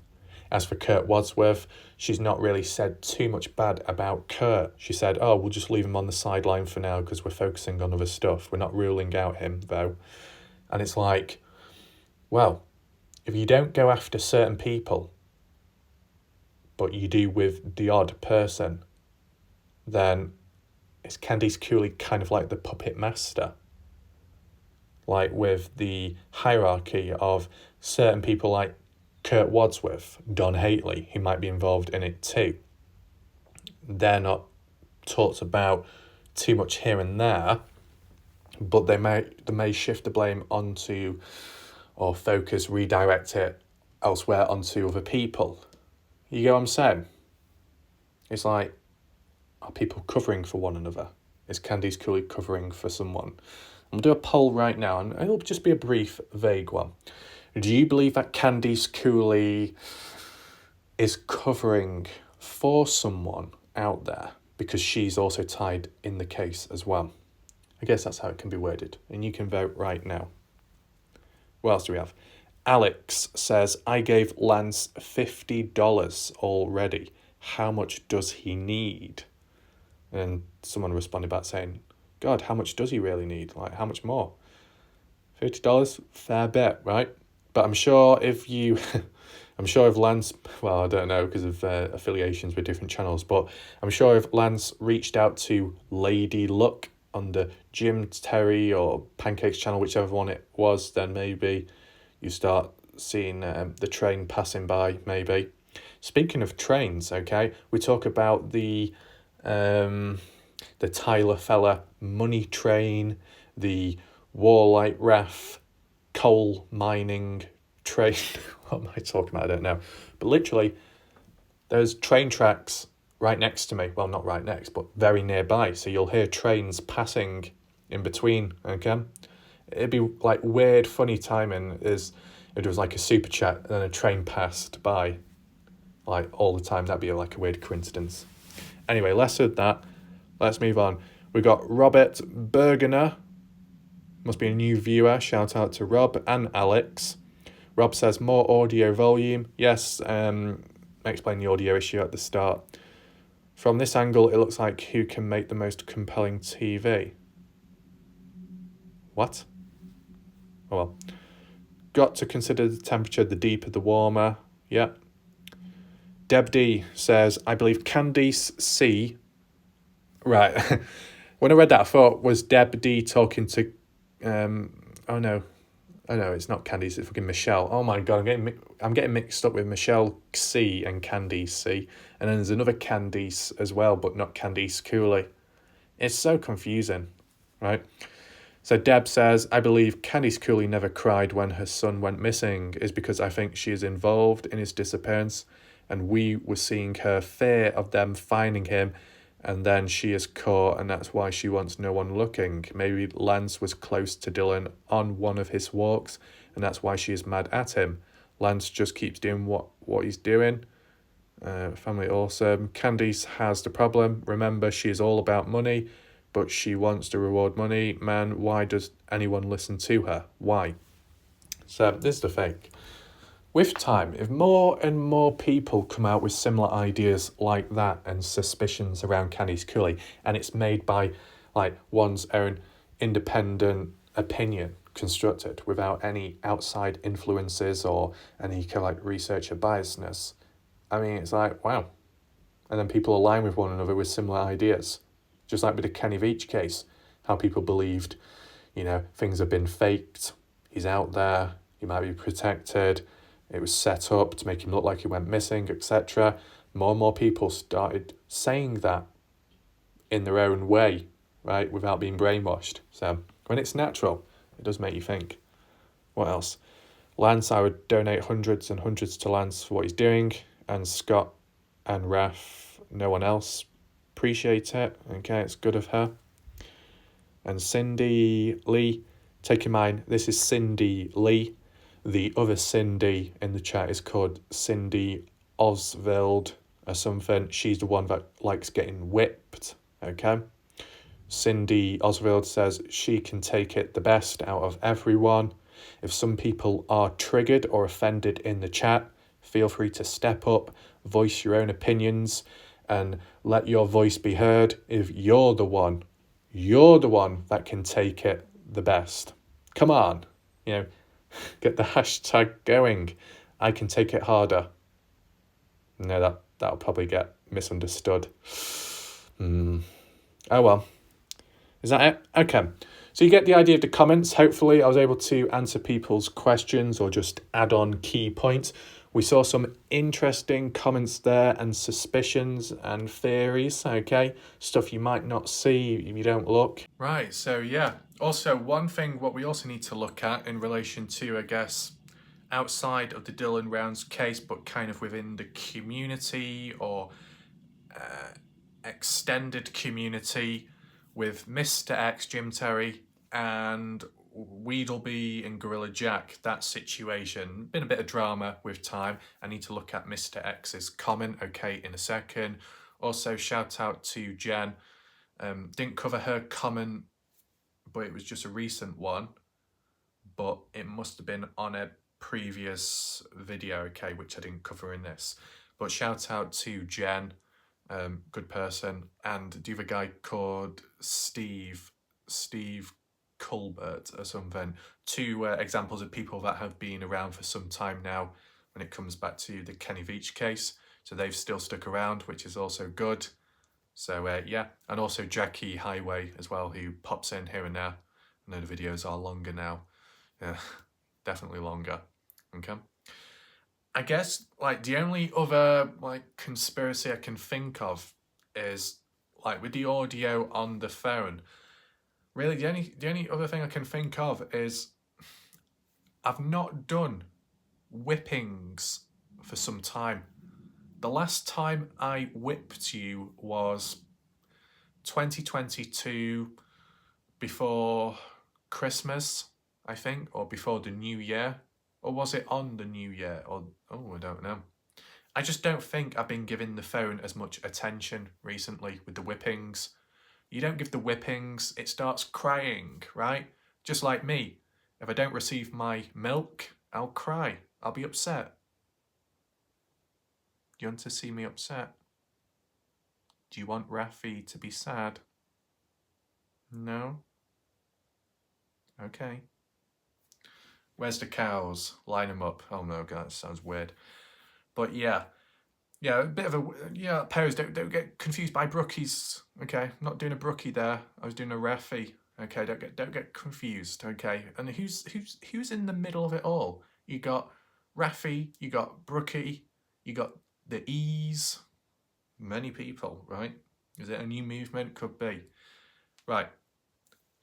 As for Kurt Wadsworth, she's not really said too much bad about Kurt. She said, we'll just leave him on the sideline for now because we're focusing on other stuff. We're not ruling out him, though. And it's like, well, if you don't go after certain people, but you do with the odd person, then is Candice Cooley kind of like the puppet master? Like with the hierarchy of certain people like Kurt Wadsworth, Don Hately, he might be involved in it too. They're not talked about too much here and there, but they may shift the blame onto, or focus, redirect it elsewhere onto other people. You get what I'm saying? It's like, are people covering for one another? Is Candice Cooley covering for someone? I'm going to do a poll right now, and it'll just be a brief, vague one. Do you believe that Candice Cooley is covering for someone out there? because she's also tied in the case as well. I guess that's how it can be worded. And you can vote right now. What else do we have? Alex says, I gave Lance $50 already. How much does he need? And someone responded back saying, God, how much does he really need? Like, how much more? $50? Fair bit, right? But I'm sure if you... I'm sure if Lance, well, I don't know because of affiliations with different channels, but I'm sure if Lance reached out to Lady Luck on the Jim Terry or Pancakes channel, whichever one it was, then maybe you start seeing the train passing by, maybe. Speaking of trains, okay, we talk about the Tyler Feller money train, the Warlight Raff coal mining train. What am I talking about? I don't know. But literally, there's train tracks right next to me. Well, not right next, but very nearby. So you'll hear trains passing in between, okay? It'd be like weird, funny timing is if it was like a super chat and then a train passed by like all the time. That'd be like a weird coincidence. Anyway, less of that. Let's move on. We got Robert Bergener. Must be a new viewer. Shout out to Rob and Alex. Rob says, more audio volume. Yes, I explained the audio issue at the start. From this angle, it looks like who can make the most compelling TV. What? Oh well. Got to consider the temperature, the deeper the warmer. Yeah. Deb D says, I believe Candice C. Right. When I read that, I thought, was Deb D talking to... oh no, it's not Candice, it's fucking Michelle. Oh my God, I'm getting mixed up with Michelle C and Candice C. And then there's another Candice as well, but not Candice Cooley. It's so confusing, right? So Deb says, I believe Candice Cooley never cried when her son went missing is because I think she is involved in his disappearance and we were seeing her fear of them finding him and then she is caught and that's why she wants no one looking. Maybe Lance was close to Dylan on one of his walks and that's why she is mad at him. Lance just keeps doing what he's doing. Family awesome. Candice has the problem. Remember, she is all about money, but she wants to reward money. Man, why does anyone listen to her? Why? So this is the thing. With time, if more and more people come out with similar ideas like that and suspicions around Candice Cooley, and it's made by like one's own independent opinion constructed without any outside influences or any kind of like researcher biasness, I mean, it's like, wow. And then people align with one another with similar ideas. Just like with the Kenny Veach case, how people believed, things have been faked, he's out there, he might be protected, it was set up to make him look like he went missing, etc. More and more people started saying that in their own way, right, without being brainwashed. So when it's natural, it does make you think. What else? Lance, I would donate hundreds and hundreds to Lance for what he's doing, and Scott and Raf, no one else. Appreciate it. Okay, it's good of her. And Cindy Lee, take in mind, this is Cindy Lee. The other Cindy in the chat is called Cindy Oswald or something. She's the one that likes getting whipped, okay? Cindy Oswald says she can take it the best out of everyone. If some people are triggered or offended in the chat, feel free to step up, voice your own opinions, and let your voice be heard. If you're the one that can take it the best. Come on, get the hashtag going. I can take it harder. No, that'll probably get misunderstood. Oh well. Is that it? Okay. So you get the idea of the comments. Hopefully I was able to answer people's questions or just add on key points. We saw some interesting comments there and suspicions and theories, okay? Stuff you might not see if you don't look. Right, so yeah. Also, one thing what we also need to look at in relation to, I guess, outside of the Dylan Rounds case, but kind of within the community or extended community with Mr. X, Jim Terry, and Weedleby and Gorilla Jack, that situation. Been a bit of drama with time. I need to look at Mr. X's comment, okay, in a second. Also, shout out to Jen. Didn't cover her comment, but it was just a recent one. But it must have been on a previous video, okay, which I didn't cover in this. But shout out to Jen, good person, and the other guy called Steve Colbert or something. Two examples of people that have been around for some time now when it comes back to the Kenny Veach case. So they've still stuck around, which is also good. So yeah, and also Jackie Highway as well, who pops in here and there. I know the videos are longer now. Yeah, definitely longer. Okay. I guess like the only other like conspiracy I can think of is like with the audio on the phone. Really, the only other thing I can think of is I've not done whippings for some time. The last time I whipped you was 2022 before Christmas, I think, or before the New Year. Or was it on the New Year? Or I don't know. I just don't think I've been giving the phone as much attention recently with the whippings. You don't give the whippings, it starts crying, right? Just like me. If I don't receive my milk, I'll cry. I'll be upset. Do you want to see me upset? Do you want Rafi to be sad? No? Okay. Where's the cows? Line them up. Oh no, God, that sounds weird. But yeah, a bit of a pairs. Don't get confused by brookies. Okay, I'm not doing a brookie there. I was doing a Rafi. Okay, don't get confused. Okay, and who's in the middle of it all? You got Rafi, you got brookie, you got the E's. Many people, right? Is it a new movement? Could be. Right.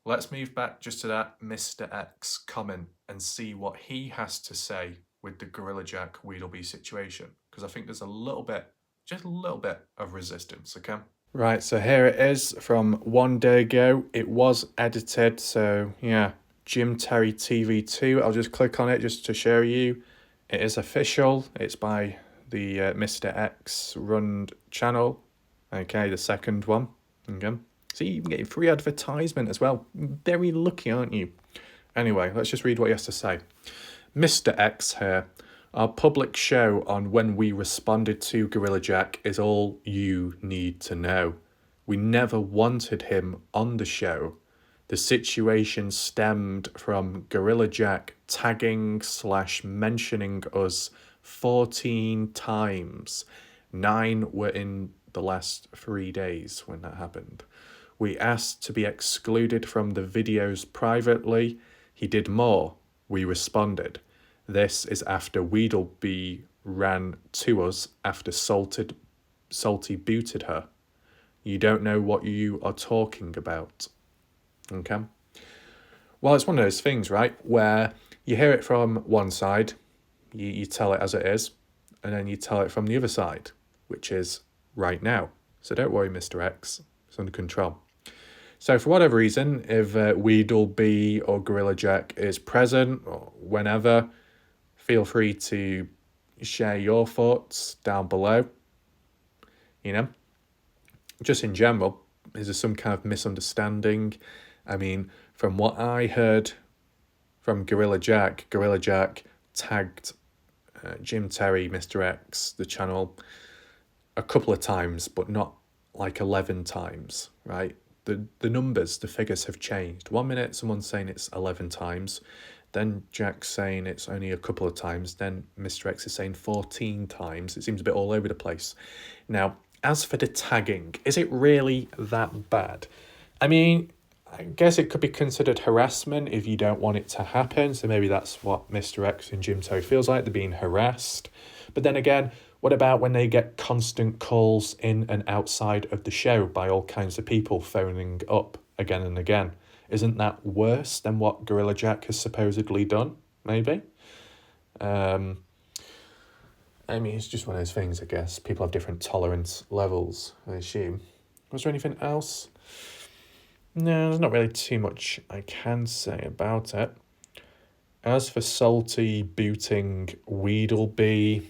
Let's move back just to that Mr. X comment and see what he has to say with the Gorilla Jack Weedleby situation. Because I think there's just a little bit of resistance, okay? Right, so here it is from one day ago. It was edited, so yeah, Jim Terry TV2. I'll just click on it just to show you. It is official. It's by the Mr. X run channel. Okay, the second one. Okay. See, you can get free advertisement as well. Very lucky, aren't you? Anyway, let's just read what he has to say. Mr. X here. Our public show on when we responded to Gorilla Jack is all you need to know. We never wanted him on the show. The situation stemmed from Gorilla Jack tagging/mentioning us 14 times. 9 were in the last 3 days when that happened. We asked to be excluded from the videos privately. He did more. We responded. This is after Weedleby ran to us after Salty booted her. You don't know what you are talking about. Okay? Well, it's one of those things, right, where you hear it from one side, you tell it as it is, and then you tell it from the other side, which is right now. So don't worry, Mr. X. It's under control. So for whatever reason, if Weedleby or Gorilla Jack is present or whenever, feel free to share your thoughts down below. You know, just in general, is there some kind of misunderstanding? I mean, from what I heard from Gorilla Jack tagged Jim Terry, Mr. X, the channel, a couple of times, but not like 11 times, right? The numbers, the figures have changed. 1 minute, someone's saying it's 11 times. Then Jack's saying it's only a couple of times. Then Mr. X is saying 14 times. It seems a bit all over the place. Now, as for the tagging, is it really that bad? I mean, I guess it could be considered harassment if you don't want it to happen. So maybe that's what Mr. X and Jim Terry feels like. They're being harassed. But then again, what about when they get constant calls in and outside of the show by all kinds of people phoning up again and again? Isn't that worse than what Gorilla Jack has supposedly done? Maybe. I mean, it's just one of those things, I guess. People have different tolerance levels, I assume. Was there anything else? No, there's not really too much I can say about it. As for Salty booting Weedleby,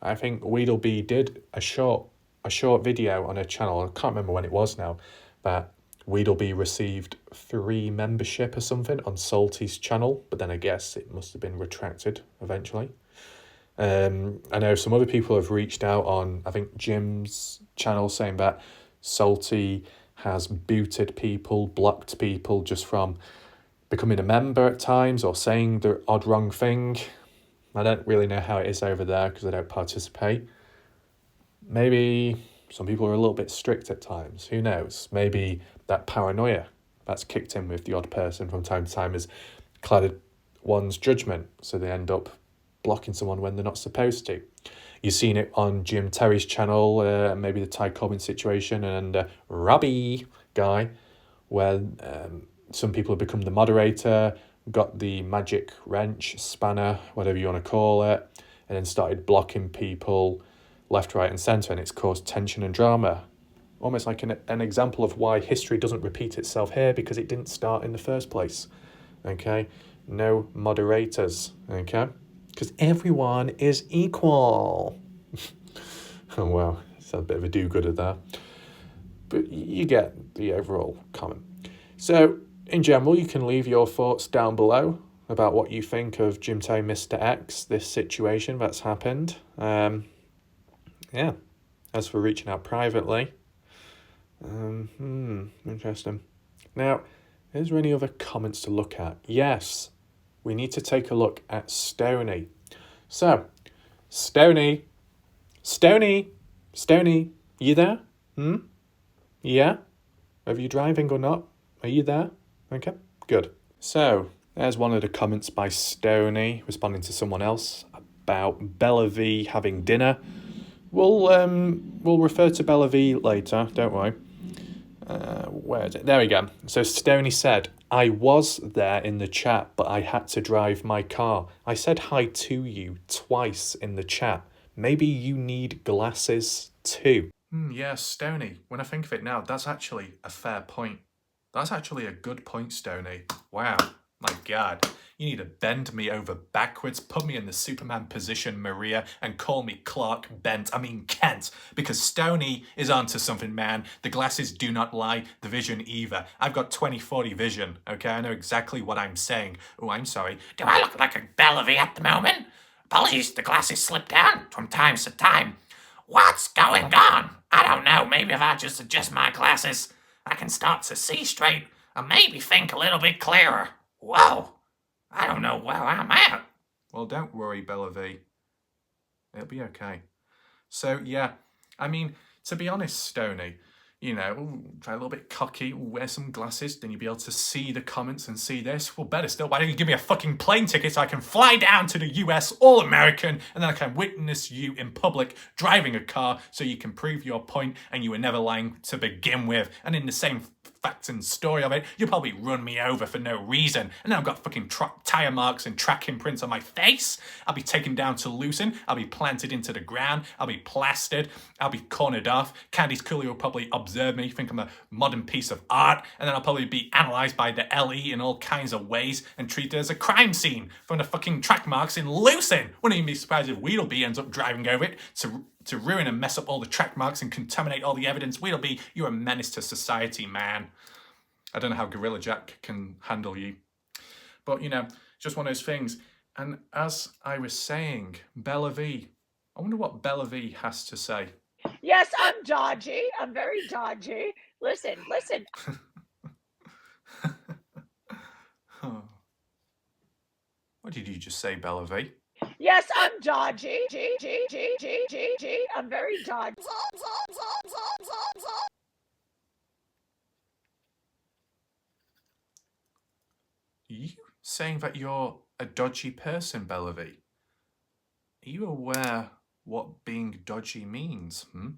I think Weedleby did a short a short video on her channel, I can't remember when it was now, that Weedleby received 3 membership or something on Salty's channel, but then I guess it must have been retracted eventually. I know some other people have reached out on, I think, Jim's channel, saying that Salty has booted people, blocked people just from becoming a member at times or saying the odd wrong thing. I don't really know how it is over there because I don't participate. Maybe some people are a little bit strict at times. Who knows? Maybe that paranoia that's kicked in with the odd person from time to time has clouded one's judgment, so they end up blocking someone when they're not supposed to. You've seen it on Jim Terry's channel, maybe the Ty Cobbin situation, and Robbie guy, where some people have become the moderator, got the magic wrench, spanner, whatever you want to call it, and then started blocking people left, right and centre, and it's caused tension and drama. Almost like an example of why history doesn't repeat itself here, because it didn't start in the first place. Okay? No moderators. Okay? Because everyone is equal. Oh, wow. It's a bit of a do-gooder there. But you get the overall comment. So, in general, you can leave your thoughts down below about what you think of Jim Terry Mr. X, this situation that's happened. Yeah. As for reaching out privately, interesting. Now, is there any other comments to look at? Yes, we need to take a look at Stoney. So, Stoney, you there? Yeah? Are you driving or not? Are you there? Okay, good. So, there's one of the comments by Stoney responding to someone else about Bella V having dinner. We'll refer to Bella V later, don't worry. Where is it? There we go. So Stoney said, I was there in the chat, but I had to drive my car. I said hi to you twice in the chat. Maybe you need glasses too. Yeah, Stoney. When I think of it now, that's actually a fair point. That's actually a good point, Stoney. Wow. My God. You need to bend me over backwards, put me in the Superman position, Maria, and call me Kent, because Stoney is onto something, man. The glasses do not lie, the vision either. I've got 20/40 vision, okay? I know exactly what I'm saying. Oh, I'm sorry. Do I look like a Bellevue at the moment? Apologies, the glasses slip down from time to time. What's going on? I don't know, maybe if I just adjust my glasses, I can start to see straight, and maybe think a little bit clearer. Whoa! I don't know where I'm at. Well, don't worry, Bella V. It'll be okay. So, yeah, I mean, to be honest, Stoney, you know, try a little bit cocky, wear some glasses, then you'll be able to see the comments and see this. Well, better still, why don't you give me a fucking plane ticket so I can fly down to the US, all American, and then I can witness you in public driving a car so you can prove your point and you were never lying to begin with. And in the same facts and story of it, you'll probably run me over for no reason. And then I've got fucking tyre marks and track imprints on my face. I'll be taken down to Lucin. I'll be planted into the ground. I'll be plastered. I'll be cornered off. Candice Cooley will probably observe me, think I'm a modern piece of art, and then I'll probably be analysed by the LE in all kinds of ways and treated as a crime scene from the fucking track marks in Lucin. Wouldn't even be surprised if Weedleby ends up driving over it to ruin and mess up all the track marks and contaminate all the evidence. Weedleby, you're a menace to society, man. I don't know how Gorilla Jack can handle you. But, you know, just one of those things. And as I was saying, Bella V, I wonder what Bella V has to say. Yes, I'm dodgy. I'm very dodgy. Listen. What did you just say, Bella V? Yes, I'm dodgy. I'm very dodgy. You saying that you're a dodgy person, Bella V? Are you aware what being dodgy means? Are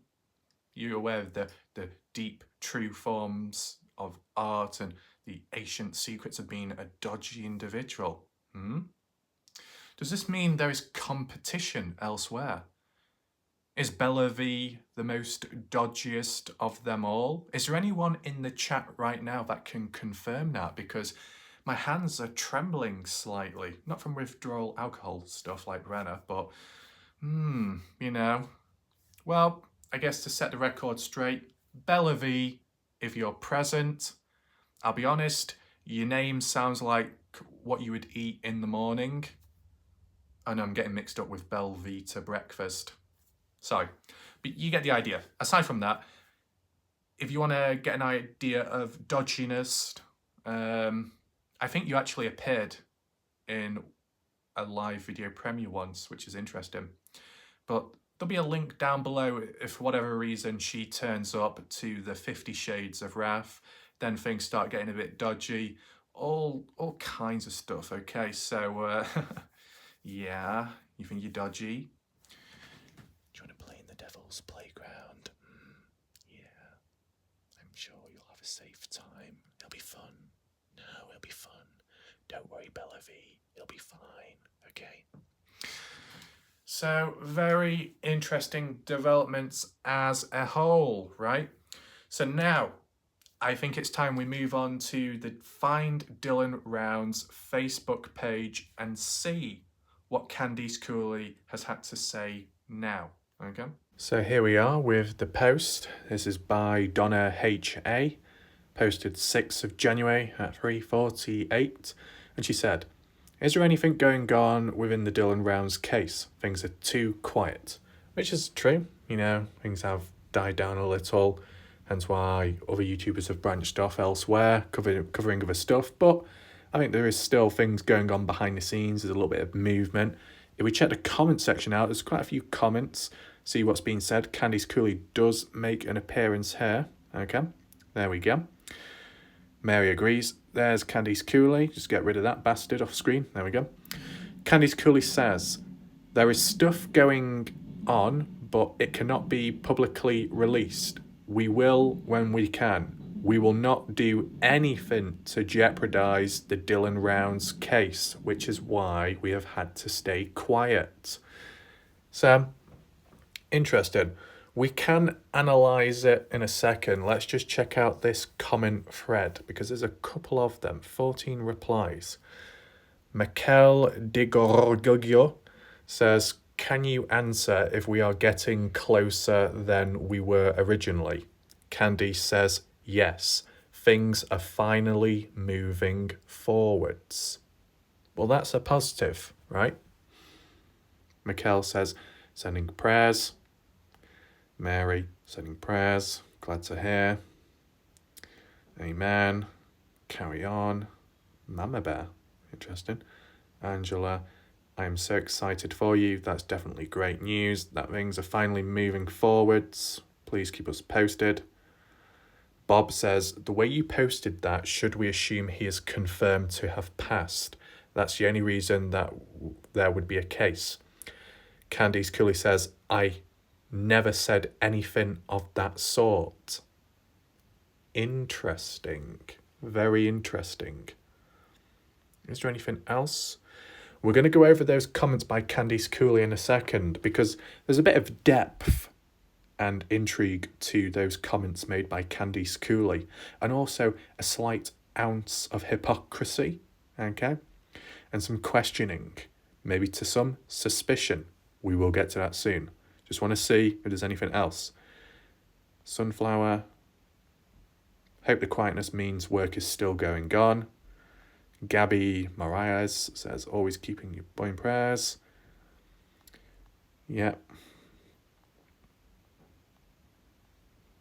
you aware of the deep, true forms of art and the ancient secrets of being a dodgy individual? Does this mean there is competition elsewhere? Is Bella V the most dodgiest of them all? Is there anyone in the chat right now that can confirm that? Because my hands are trembling slightly. Not from withdrawal alcohol stuff like Brenner, but, you know. Well, I guess to set the record straight, Bella V, if you're present, I'll be honest, your name sounds like what you would eat in the morning. Oh no, I'm getting mixed up with Belvita breakfast. Sorry, but you get the idea. Aside from that, if you want to get an idea of dodginess, I think you actually appeared in a live video premiere once, which is interesting. But there'll be a link down below if for whatever reason she turns up to the 50 Shades of Wrath, then things start getting a bit dodgy, all kinds of stuff, okay? So, yeah, you think you're dodgy? Do you want to play in the devil's playground? Yeah, I'm sure you'll have a safe time. It'll be fun. No, it'll be fun. Don't worry, Bella V. It'll be fine, okay? So, very interesting developments as a whole, right? So now, I think it's time we move on to the Find Dylan Rounds Facebook page and see what Candice Cooley has had to say now, okay? So here we are with the post. This is by Donna H.A., posted 6th of January at 3:48, and she said, "Is there anything going on within the Dylan Rounds case? Things are too quiet." Which is true, you know, things have died down a little, hence why other YouTubers have branched off elsewhere, covering other stuff, but I think there is still things going on behind the scenes. There's a little bit of movement. If we check the comment section out, there's quite a few comments. See what's being said. Candice Cooley does make an appearance here. Okay, there we go. Mary agrees. There's Candice Cooley. Just get rid of that bastard off screen. There we go. Candice Cooley says, "There is stuff going on, but it cannot be publicly released. We will when we can. We will not do anything to jeopardize the Dylan Rounds case, which is why we have had to stay quiet." So, interesting. We can analyse it in a second. Let's just check out this comment thread because there's a couple of them. 14 replies. Mikel de Gorgogio says, "Can you answer if we are getting closer than we were originally?" Candice says, "Yes, things are finally moving forwards." Well, that's a positive, right? Mikel says, "Sending prayers." Mary, sending prayers. Glad to hear. Amen. Carry on. Mama Bear. Interesting. Angela, I am so excited for you. That's definitely great news. That things are finally moving forwards. Please keep us posted. Bob says, "The way you posted that, should we assume he is confirmed to have passed? That's the only reason that there would be a case." Candice Cooley says, "I never said anything of that sort." Interesting. Very interesting. Is there anything else? We're going to go over those comments by Candice Cooley in a second because there's a bit of depth and intrigue to those comments made by Candice Cooley, and also a slight ounce of hypocrisy, okay? And some questioning, maybe to some suspicion. We will get to that soon. Just want to see if there's anything else. Sunflower. Hope the quietness means work is still going on. Gabby Marias says, "Always keeping your boy in prayers." Yeah.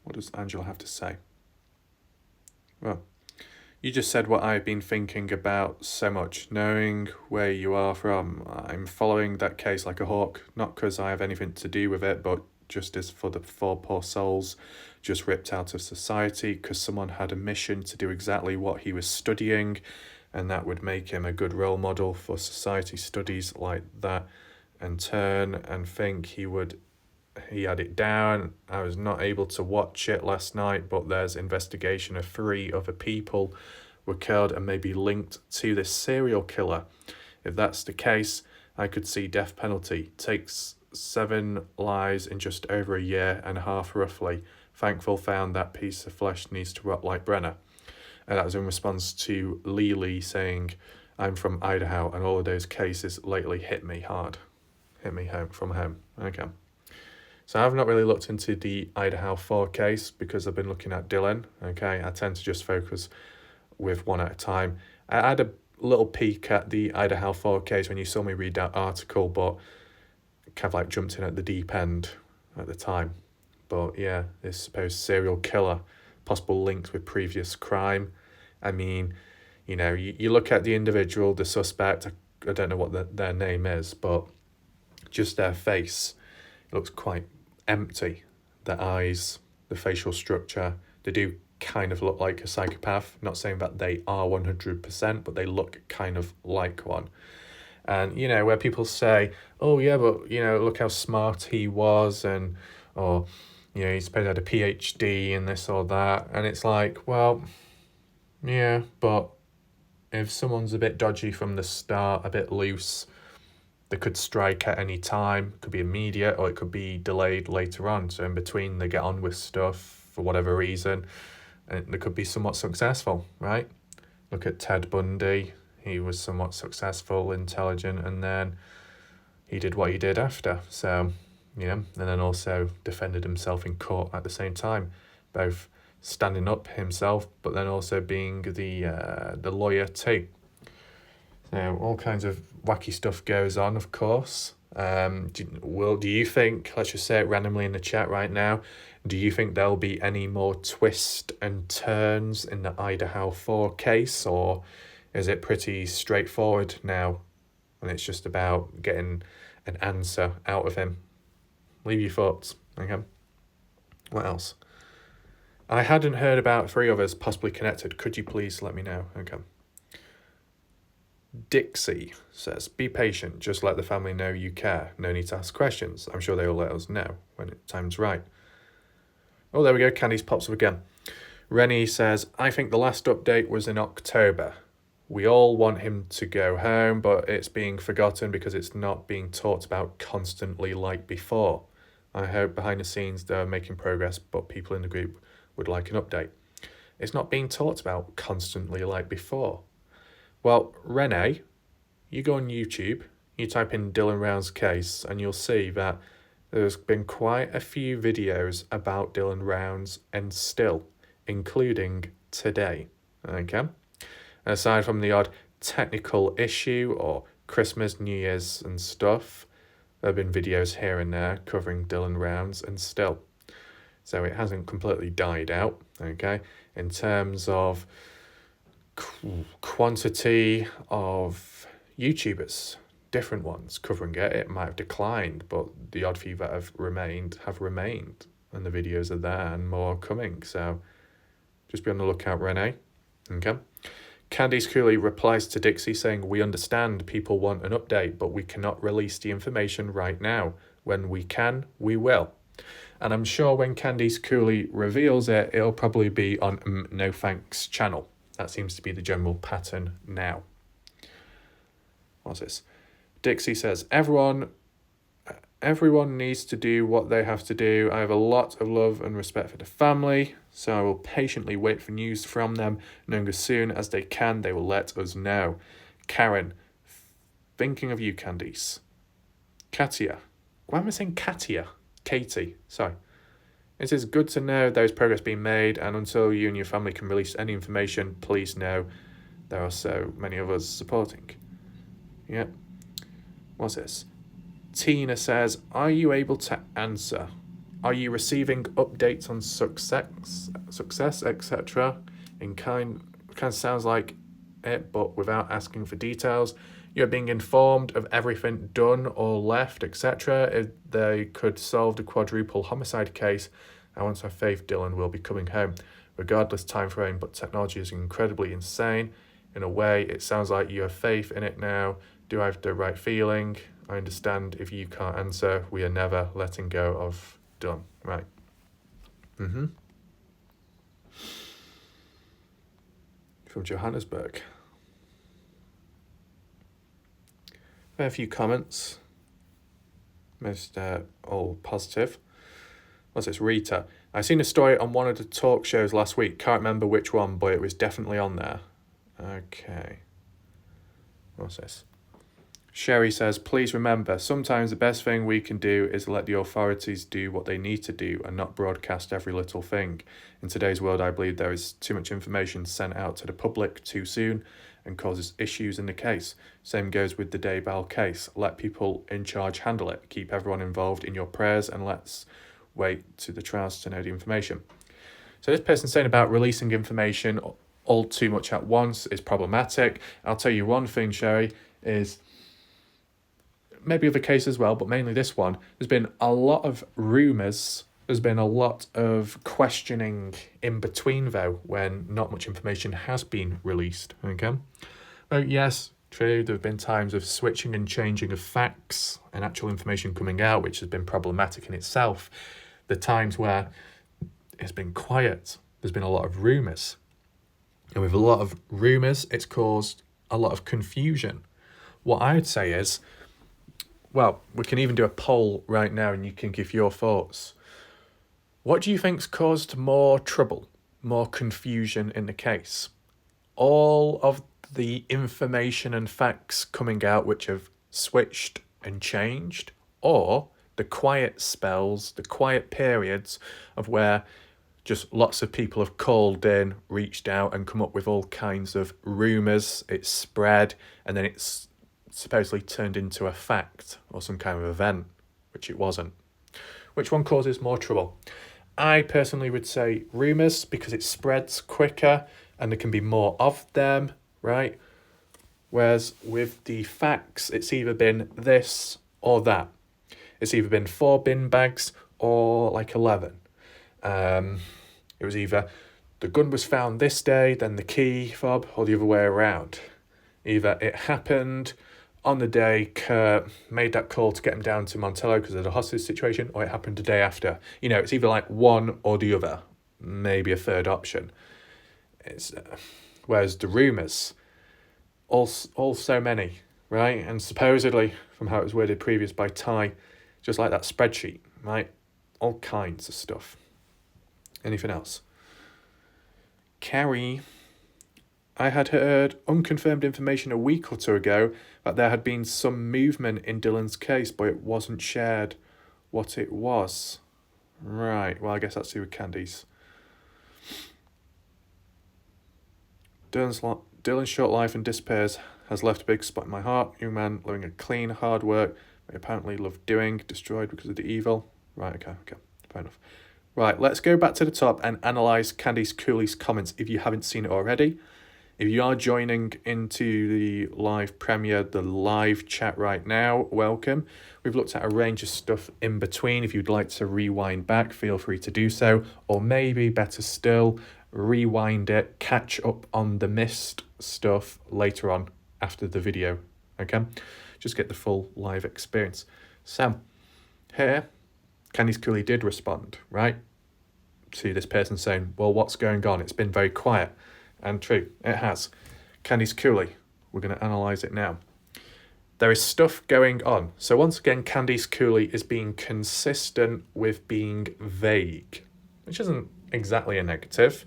What does Angela have to say? Well, you just said what I've been thinking about so much, knowing where you are from. I'm following that case like a hawk, not because I have anything to do with it, but just as for the 4 poor souls just ripped out of society because someone had a mission to do exactly what he was studying, and that would make him a good role model for society studies like that, and turn and think he had it down. I was not able to watch it last night, but there's investigation of 3 other people were killed and may be linked to this serial killer. If that's the case, I could see death penalty. Takes 7 lives in just over a year and a half roughly. Thankful found that piece of flesh needs to rot like Brenner. And that was in response to Lily saying, "I'm from Idaho and all of those cases lately hit me hard. Hit me home from home." Okay. So I've not really looked into the Idaho 4 case because I've been looking at Dylan. Okay, I tend to just focus with one at a time. I had a little peek at the Idaho 4 case when you saw me read that article, but kind of like jumped in at the deep end at the time. But yeah, this supposed serial killer, possible links with previous crime. I mean, you know, you look at the individual, the suspect, I don't know what their name is, but just their face, it looks quite empty. Their eyes, the facial structure, they do kind of look like a psychopath. Not saying that they are 100%, but they look kind of like one. And, you know, where people say, oh, yeah, but, you know, look how smart he was, and, or, you know, he's supposed to have a PhD and this or that. And it's like, well, yeah, but if someone's a bit dodgy from the start, a bit loose, they could strike at any time. It could be immediate or it could be delayed later on. So in between, they get on with stuff for whatever reason, and they could be somewhat successful, right? Look at Ted Bundy. He was somewhat successful, intelligent, and then he did what he did after. So, you know, and then also defended himself in court at the same time, both standing up himself, but then also being the lawyer too. So all kinds of wacky stuff goes on, of course. Do you think, let's just say it randomly in the chat right now, do you think there'll be any more twists and turns in the Idaho 4 case, or is it pretty straightforward now and it's just about getting an answer out of him? Leave your thoughts. Okay. What else? I hadn't heard about 3 others possibly connected. Could you please let me know? Okay. Dixie says, be patient. Just let the family know you care. No need to ask questions. I'm sure they will let us know when time's right. Oh, there we go. Candice pops up again. Rennie says, I think the last update was in October. We all want him to go home, but it's being forgotten because it's not being talked about constantly like before. I hope behind the scenes they're making progress, but people in the group would like an update. It's not being talked about constantly like before. Well, Renee, you go on YouTube, you type in Dylan Round's case, and you'll see that there's been quite a few videos about Dylan Rounds and still, including today. Okay? Aside from the odd technical issue or Christmas, New Year's and stuff, there have been videos here and there covering Dylan Rounds and still. So it hasn't completely died out, okay? In terms of quantity of YouTubers, different ones covering it, it might have declined, but the odd few that have remained, and the videos are there and more coming. So just be on the lookout, Renee. Okay. Candice Cooley replies to Dixie saying, we understand people want an update, but we cannot release the information right now. When we can, we will. And I'm sure when Candice Cooley reveals it, it'll probably be on No Thanks channel. That seems to be the general pattern now. What's this? Dixie says, everyone needs to do what they have to do. I have a lot of love and respect for the family, so I will patiently wait for news from them, knowing as soon as they can, they will let us know. Karen, thinking of you, Candice. Katia. Why am I saying Katia? Katie, sorry. It is good to know there is progress being made, and until you and your family can release any information, please know there are so many of us supporting. Yeah. What's this? Tina says, are you able to answer? Are you receiving updates on success, etc.? In kind of sounds like it, but without asking for details. You're being informed of everything done or left, etc. If they could solve the quadruple homicide case, I want to have faith Dylan will be coming home, regardless time frame, but technology is incredibly insane. In a way, it sounds like you have faith in it now. Do I have the right feeling? I understand if you can't answer, we are never letting go of done. Right. From Johannesburg. A few comments. Most all positive. What's this? Rita. I seen a story on one of the talk shows last week. Can't remember which one, but it was definitely on there. Okay. What's this? Sherry says, please remember, sometimes the best thing we can do is let the authorities do what they need to do and not broadcast every little thing. In today's world, I believe there is too much information sent out to the public too soon and causes issues in the case. Same goes with the Daybell case. Let people in charge handle it. Keep everyone involved in your prayers and let's wait to the trials to know the information. So this person saying about releasing information all too much at once is problematic. I'll tell you one thing, Sherry, is maybe other cases as well, but mainly this one, there's been a lot of rumours, there's been a lot of questioning in between though, when not much information has been released, okay? Well, yes, true, there have been times of switching and changing of facts and actual information coming out, which has been problematic in itself. The times where it's been quiet, there's been a lot of rumours. And with a lot of rumours, it's caused a lot of confusion. What I would say is, well, we can even do a poll right now and you can give your thoughts. What do you think's caused more trouble, more confusion in the case? All of the information and facts coming out which have switched and changed, or the quiet spells, the quiet periods of where just lots of people have called in, reached out and come up with all kinds of rumours, it's spread, and then it's supposedly turned into a fact or some kind of event, which it wasn't. Which one causes more trouble? I personally would say rumours, because it spreads quicker and there can be more of them, right? Whereas with the facts, it's either been this or that. It's either been 4 bin bags or like 11. It was either the gun was found this day, then the key fob, or the other way around. Either it happened on the day Kurt made that call to get him down to Montello because of the hostage situation, or it happened the day after. You know, it's either like one or the other, maybe a third option. It's whereas the rumours, all so many, right? And supposedly, from how it was worded previous by Ty, just like that spreadsheet, right? All kinds of stuff. Anything else? Carrie, I had heard unconfirmed information a week or two ago that there had been some movement in Dylan's case, but it wasn't shared what it was. Right, well, I guess that's to do with Candice. Dylan's short life and disappears has left a big spot in my heart. Young man living a clean, hard work, but apparently loved doing, destroyed because of the evil. Right, okay, fair enough. Right, let's go back to the top and analyse Candice Cooley's comments if you haven't seen it already. If you are joining into the live premiere, the live chat right now, welcome. We've looked at a range of stuff in between. If you'd like to rewind back, feel free to do so. Or maybe, better still, rewind it, catch up on the missed stuff later on after the video, okay? Just get the full live experience. So, here, Candice Cooley did respond, right? To this person saying, well, what's going on? It's been very quiet. And true, it has. Candice Cooley, we're going to analyse it now. There is stuff going on. So once again, Candice Cooley is being consistent with being vague, which isn't exactly a negative.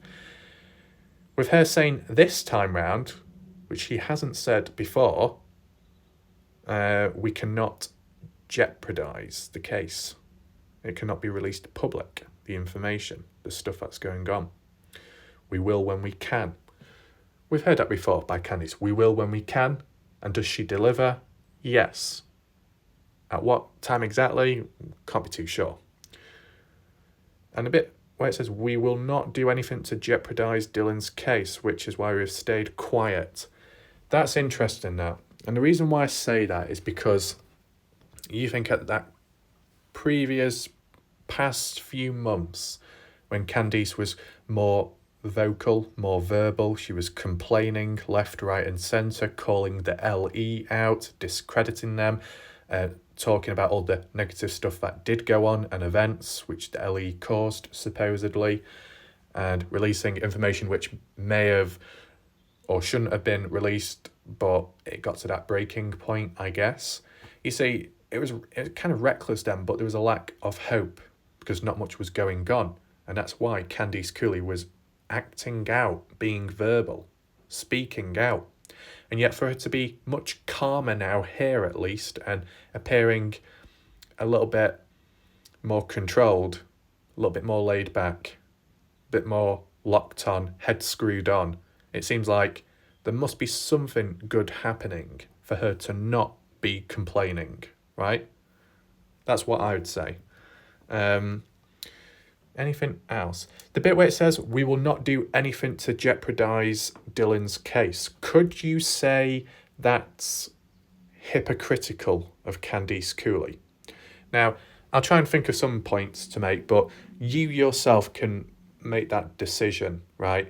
With her saying this time round, which she hasn't said before, we cannot jeopardise the case. It cannot be released to public, the information, the stuff that's going on. We will when we can. We've heard that before by Candice. We will when we can. And does she deliver? Yes. At what time exactly? Can't be too sure. And a bit where it says, we will not do anything to jeopardise Dylan's case, which is why we've stayed quiet. That's interesting now. And the reason why I say that is because you think at that previous past few months when Candice was more vocal, more verbal, she was complaining left, right and centre, calling the LE out, discrediting them, talking about all the negative stuff that did go on and events which the LE caused supposedly, and releasing information which may have or shouldn't have been released, but it got to that breaking point, I guess. You see, it was kind of reckless then, but there was a lack of hope because not much was going on. And that's why Candice Cooley was acting out, being verbal, speaking out. And yet for her to be much calmer now here at least, and appearing a little bit more controlled, a little bit more laid back, a bit more locked on, head screwed on, it seems like there must be something good happening for her to not be complaining, right? That's what I would say. Anything else? The bit where it says, we will not do anything to jeopardise Dylan's case. Could you say that's hypocritical of Candice Cooley? Now, I'll try and think of some points to make, but you yourself can make that decision, right?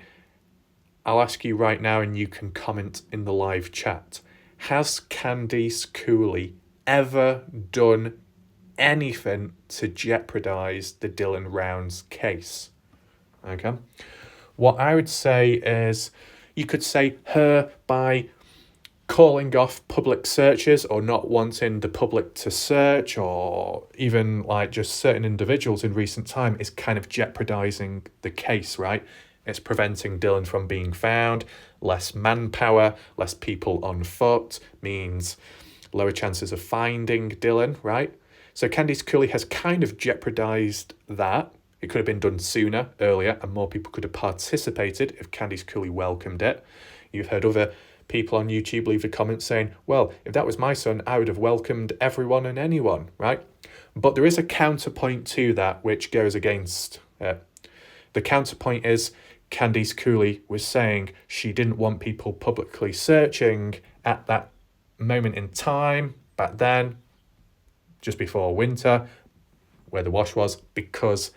I'll ask you right now and you can comment in the live chat. Has Candice Cooley ever done anything to jeopardise the Dylan Rounds case? Okay. What I would say is, you could say her by calling off public searches or not wanting the public to search, or even like just certain individuals in recent time, is kind of jeopardising the case, right? It's preventing Dylan from being found. Less manpower, less people on foot means lower chances of finding Dylan, right? So Candice Cooley has kind of jeopardised that. It could have been done sooner, earlier, and more people could have participated if Candice Cooley welcomed it. You've heard other people on YouTube leave a comment saying, well, if that was my son, I would have welcomed everyone and anyone, right? But there is a counterpoint to that which goes against it. The counterpoint is Candice Cooley was saying she didn't want people publicly searching at that moment in time, back then, just before winter, where the wash was, because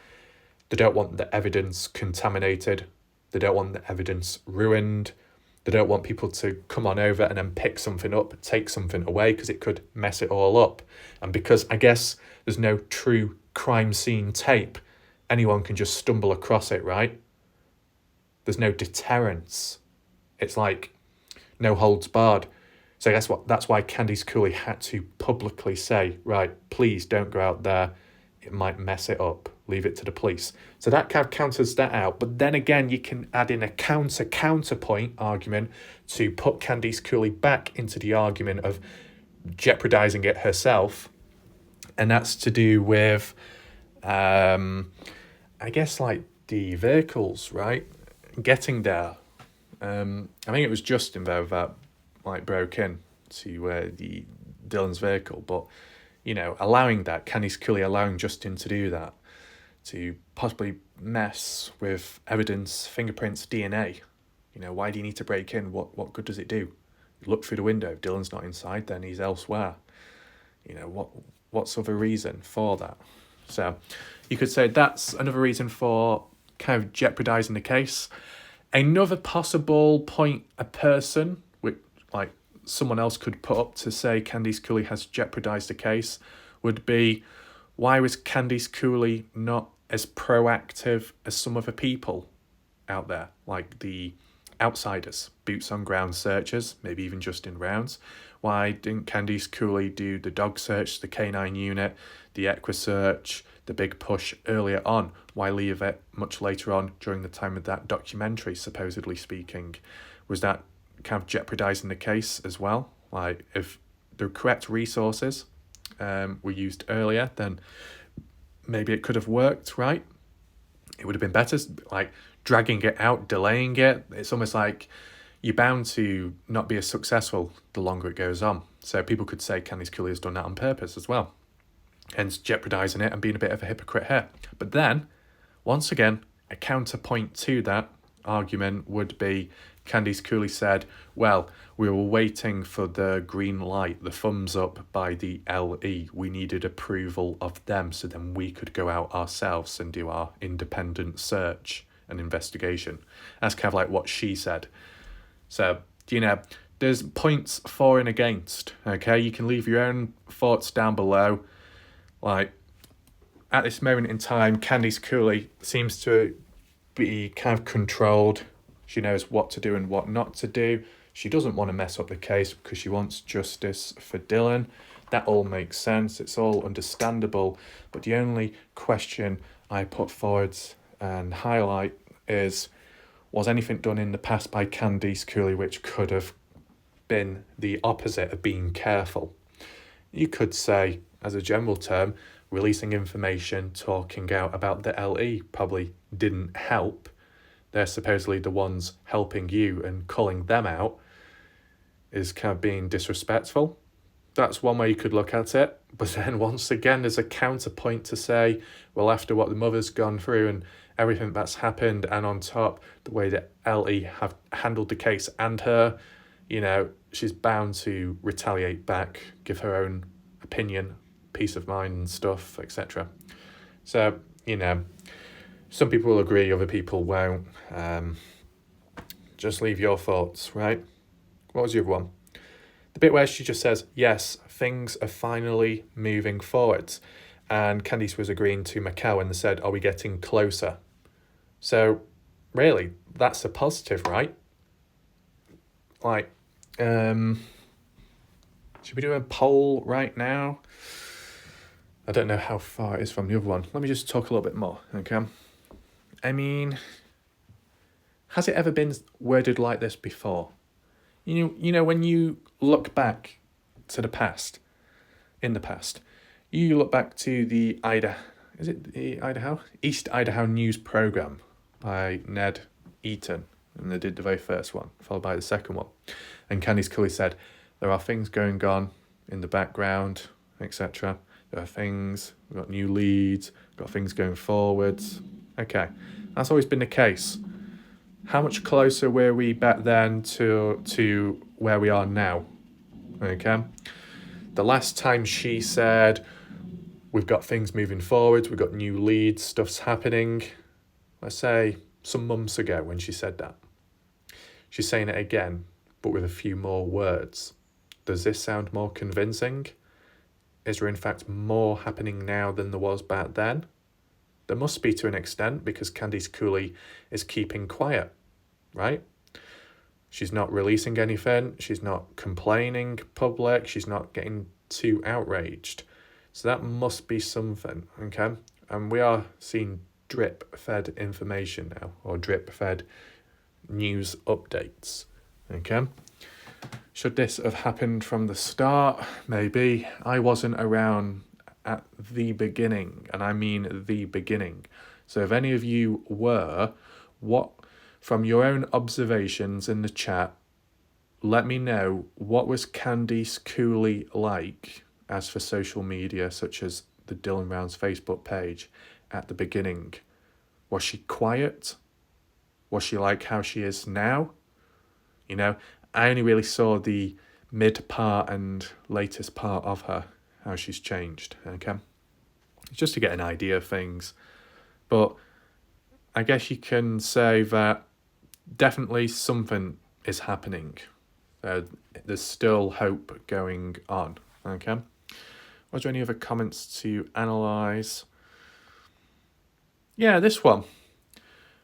they don't want the evidence contaminated. They don't want the evidence ruined. They don't want people to come on over and then pick something up, take something away, because it could mess it all up. And because I guess there's no true crime scene tape, anyone can just stumble across it, right? There's no deterrence. It's like no holds barred. So that's why Candice Cooley had to publicly say, right, please don't go out there. It might mess it up. Leave it to the police. So that kind of counters that out. But then again, you can add in a counterpoint argument to put Candice Cooley back into the argument of jeopardising it herself. And that's to do with, I guess, like the vehicles, right? Getting there. I think it was Justin though that like broke in to the Dylan's vehicle, but you know, allowing that, Candice Cooley allowing Justin to do that, to possibly mess with evidence, fingerprints, DNA. You know, why do you need to break in? What good does it do? Look through the window. If Dylan's not inside, then he's elsewhere. You know, what's other reason for that? So you could say that's another reason for kind of jeopardising the case. Another possible point a person, which like someone else could put up to say Candice Cooley has jeopardised the case, would be, why was Candice Cooley not as proactive as some other people out there, like the outsiders, boots on ground searchers, maybe even Justin Rounds? Why didn't Candice Cooley do the dog search, the canine unit, the equa search, the big push earlier on? Why leave it much later on during the time of that documentary, supposedly speaking? Was that kind of jeopardising the case as well? Like, if the correct resources were used earlier, then maybe it could have worked, right? It would have been better. Like, dragging it out, delaying it, it's almost like you're bound to not be as successful the longer it goes on. So people could say Candice Cooley has done that on purpose as well, hence jeopardising it and being a bit of a hypocrite here. But then, once again, a counterpoint to that argument would be Candice Cooley said, well, we were waiting for the green light, the thumbs up by the LE. We needed approval of them so then we could go out ourselves and do our independent search and investigation. That's kind of like what she said. So, you know, there's points for and against, okay? You can leave your own thoughts down below. Like, at this moment in time, Candice Cooley seems to be kind of controlled. She knows what to do and what not to do. She doesn't want to mess up the case because she wants justice for Dylan. That all makes sense. It's all understandable. But the only question I put forward and highlight is, was anything done in the past by Candice Cooley which could have been the opposite of being careful. You could say, as a general term, releasing information, talking out about the LE probably didn't help. They're supposedly the ones helping you, and calling them out is kind of being disrespectful. That's one way you could look at it. But then once again, there's a counterpoint to say, well, after what the mother's gone through and everything that's happened, and on top, the way that LE have handled the case and her, you know, she's bound to retaliate back, give her own opinion, peace of mind and stuff, etc. So, you know, some people will agree, other people won't. Just leave your thoughts, right? What was the other one? The bit where she just says, yes, things are finally moving forwards. And Candice was agreeing to Macau and they said, are we getting closer? So, really, that's a positive, right? Like, should we do a poll right now? I don't know how far it is from the other one. Let me just talk a little bit more, okay? I mean, has it ever been worded like this before? You know, when you look back to the past, in the past, you look back to the East Idaho News Program by Ned Eaton, and they did the very first one, followed by the second one. And Candice Cooley said, there are things going on in the background, etc. There are things, we've got new leads, got things going forwards. Okay, that's always been the case. How much closer were we back then to where we are now? Okay. The last time she said, we've got things moving forward, we've got new leads, stuff's happening, let's say some months ago when she said that. She's saying it again, but with a few more words. Does this sound more convincing? Is there in fact more happening now than there was back then? There must be to an extent, because Candice Cooley is keeping quiet, right? She's not releasing anything. She's not complaining public. She's not getting too outraged. So that must be something, okay? And we are seeing drip-fed information now, or drip-fed news updates, okay? Should this have happened from the start? Maybe. I wasn't around at the beginning, and I mean the beginning. So if any of you were, what, from your own observations in the chat, let me know, what was Candice Cooley like as for social media, such as the Dylan Rounds Facebook page at the beginning? Was she quiet? Was she like how she is now? You know, I only really saw the mid part and latest part of her, how she's changed, okay? Just to get an idea of things. But I guess you can say that definitely something is happening. There's still hope going on, okay? Was there any other comments to analyse? Yeah, this one.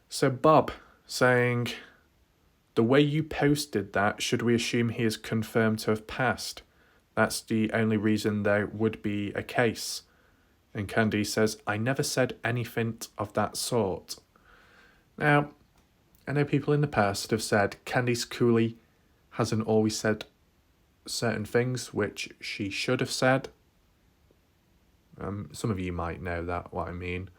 So Bob saying, the way you posted that, should we assume he is confirmed to have passed? That's the only reason there would be a case. And Candice says, I never said anything of that sort. Now, I know people in the past have said Candice Cooley hasn't always said certain things which she should have said. Some of you might know that, what I mean.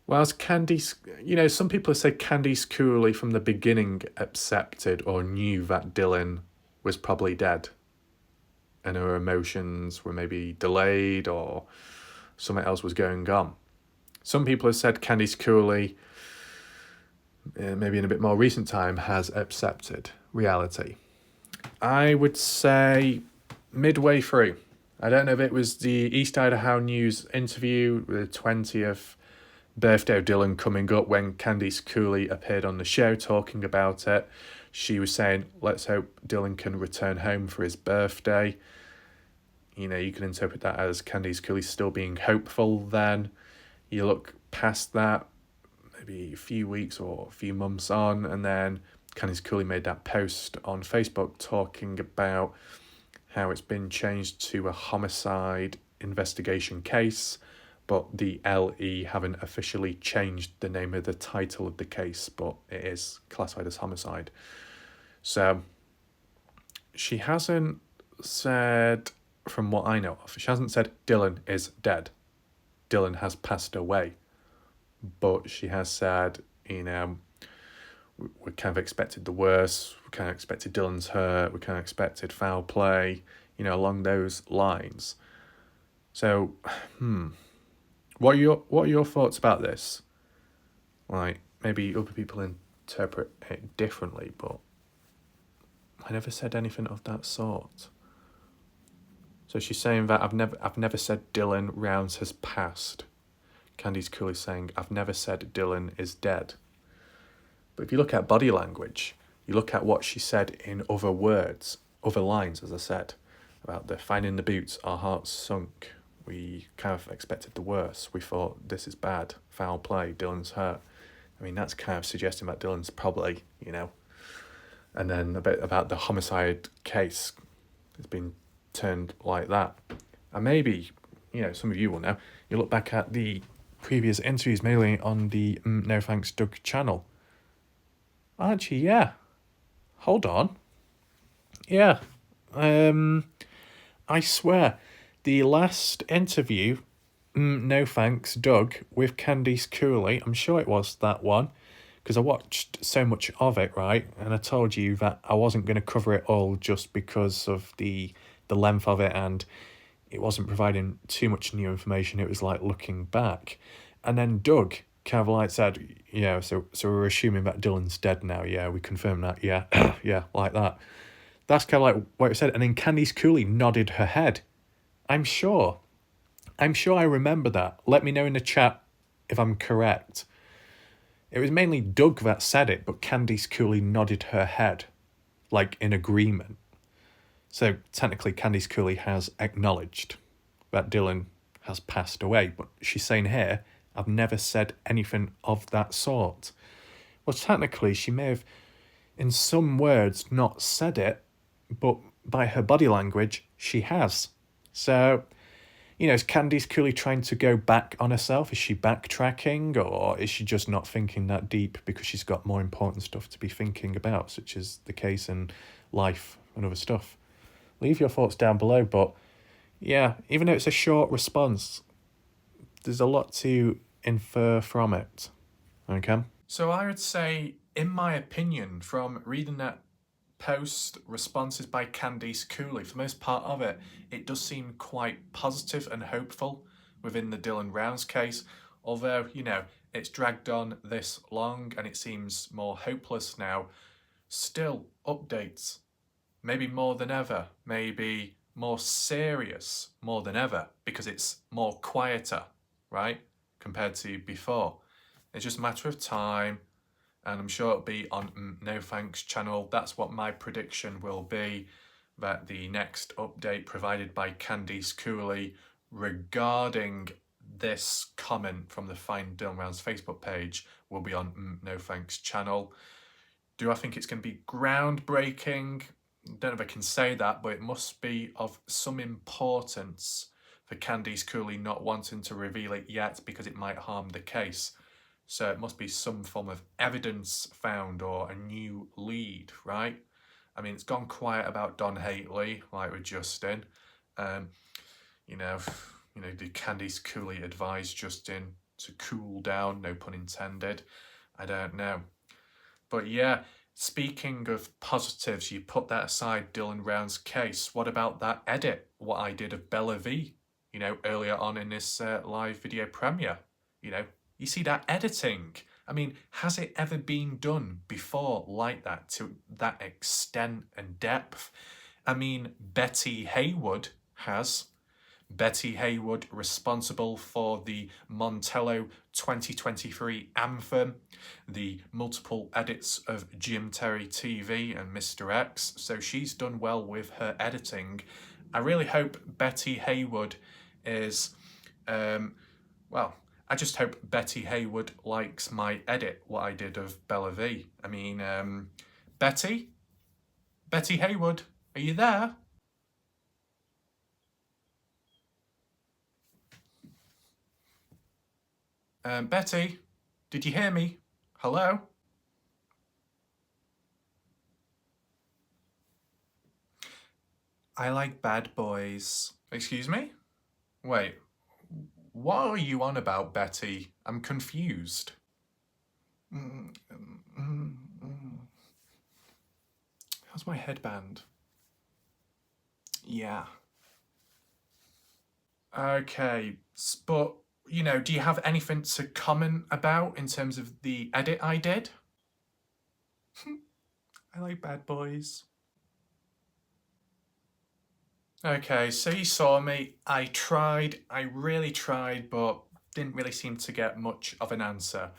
Well, as Candice, you know, some people have said Candice Cooley from the beginning accepted or knew that Dylan was probably dead, and her emotions were maybe delayed or something else was going on. Some people have said Candice Cooley, maybe in a bit more recent time, has accepted reality. I would say midway through. I don't know if it was the East Idaho News interview, the 20th birthday of Dylan coming up, when Candice Cooley appeared on the show talking about it. She was saying, let's hope Dylan can return home for his birthday. You know, you can interpret that as Candice Cooley still being hopeful then. You look past that, maybe a few weeks or a few months on, and then Candice Cooley made that post on Facebook talking about how it's been changed to a homicide investigation case, but the LE haven't officially changed the name of the title of the case, but it is classified as homicide. So she hasn't said, from what I know of, she hasn't said Dylan is dead. Dylan has passed away. But she has said, we kind of expected the worst. We kind of expected Dylan's hurt. We kind of expected foul play, along those lines. So, what are your thoughts about this? Like, maybe other people interpret it differently, but I never said anything of that sort. So she's saying that I've never said Dylan Rounds has passed. Candice Cooley saying, I've never said Dylan is dead. But if you look at body language, you look at what she said in other words, other lines, as I said, about the finding the boots, our hearts sunk. We kind of expected the worst. We thought, this is bad, foul play, Dylan's hurt. I mean, that's kind of suggesting that Dylan's probably, And then a bit about the homicide case. It's been turned like that. And maybe, some of you will know, you look back at the previous interviews, mainly on the No Thanks Doug channel. Actually, yeah. Hold on. Yeah. I swear, the last interview, No Thanks Doug, with Candice Cooley, I'm sure it was that one, because I watched so much of it, right? And I told you that I wasn't going to cover it all just because of the length of it, and it wasn't providing too much new information. It was like looking back. And then Doug kind of like said, so we're assuming that Dylan's dead now. Yeah, we confirm that. Yeah, yeah, like that. That's kind of like what it said. And then Candice Cooley nodded her head. I'm sure I remember that. Let me know in the chat if I'm correct. It was mainly Doug that said it, but Candice Cooley nodded her head, like in agreement. So technically Candice Cooley has acknowledged that Dylan has passed away, but she's saying here, I've never said anything of that sort. Well, technically she may have, in some words, not said it, but by her body language, she has. So, is Candice Cooley trying to go back on herself? Is she backtracking, or is she just not thinking that deep because she's got more important stuff to be thinking about, such as the case and life and other stuff? Leave your thoughts down below, but yeah, even though it's a short response, there's a lot to infer from it. Okay? So I would say, in my opinion, from reading that post, responses by Candice Cooley, for the most part of it, it does seem quite positive and hopeful within the Dylan Rounds case, although, it's dragged on this long and it seems more hopeless now. Still, updates, maybe more than ever, maybe more serious more than ever, because it's more quieter, right, compared to before. It's just a matter of time, and I'm sure it'll be on No Thanks channel. That's what my prediction will be, that the next update provided by Candice Cooley regarding this comment from the Find Dylan Rounds Facebook page will be on No Thanks channel. Do I think it's going to be groundbreaking? I don't know if I can say that, but it must be of some importance for Candice Cooley not wanting to reveal it yet because it might harm the case. So it must be some form of evidence found or a new lead, right? I mean, it's gone quiet about Don Hately, like with Justin. Did Candice Cooley advise Justin to cool down? No pun intended. I don't know. But yeah, speaking of positives, you put that aside, Dylan Rounds' case. What about that edit, what I did of Bella V, earlier on in this live video premiere? You see that editing. I mean, has it ever been done before like that, to that extent and depth? I mean, Betty Haywood has. Betty Haywood, responsible for the Montello 2023 anthem, the multiple edits of Jim Terry TV and Mr. X, so she's done well with her editing. I really hope Betty Haywood is, I just hope Betty Haywood likes my edit, what I did of Bella V. I mean, Betty Haywood, are you there? Betty, did you hear me? Hello? I like bad boys. Excuse me? Wait, what are you on about, Betty? I'm confused. How's my headband? Yeah. Okay, but, you know, do you have anything to comment about in terms of the edit I did? I like bad boys. Okay, so you saw me. I really tried, but didn't really seem to get much of an answer.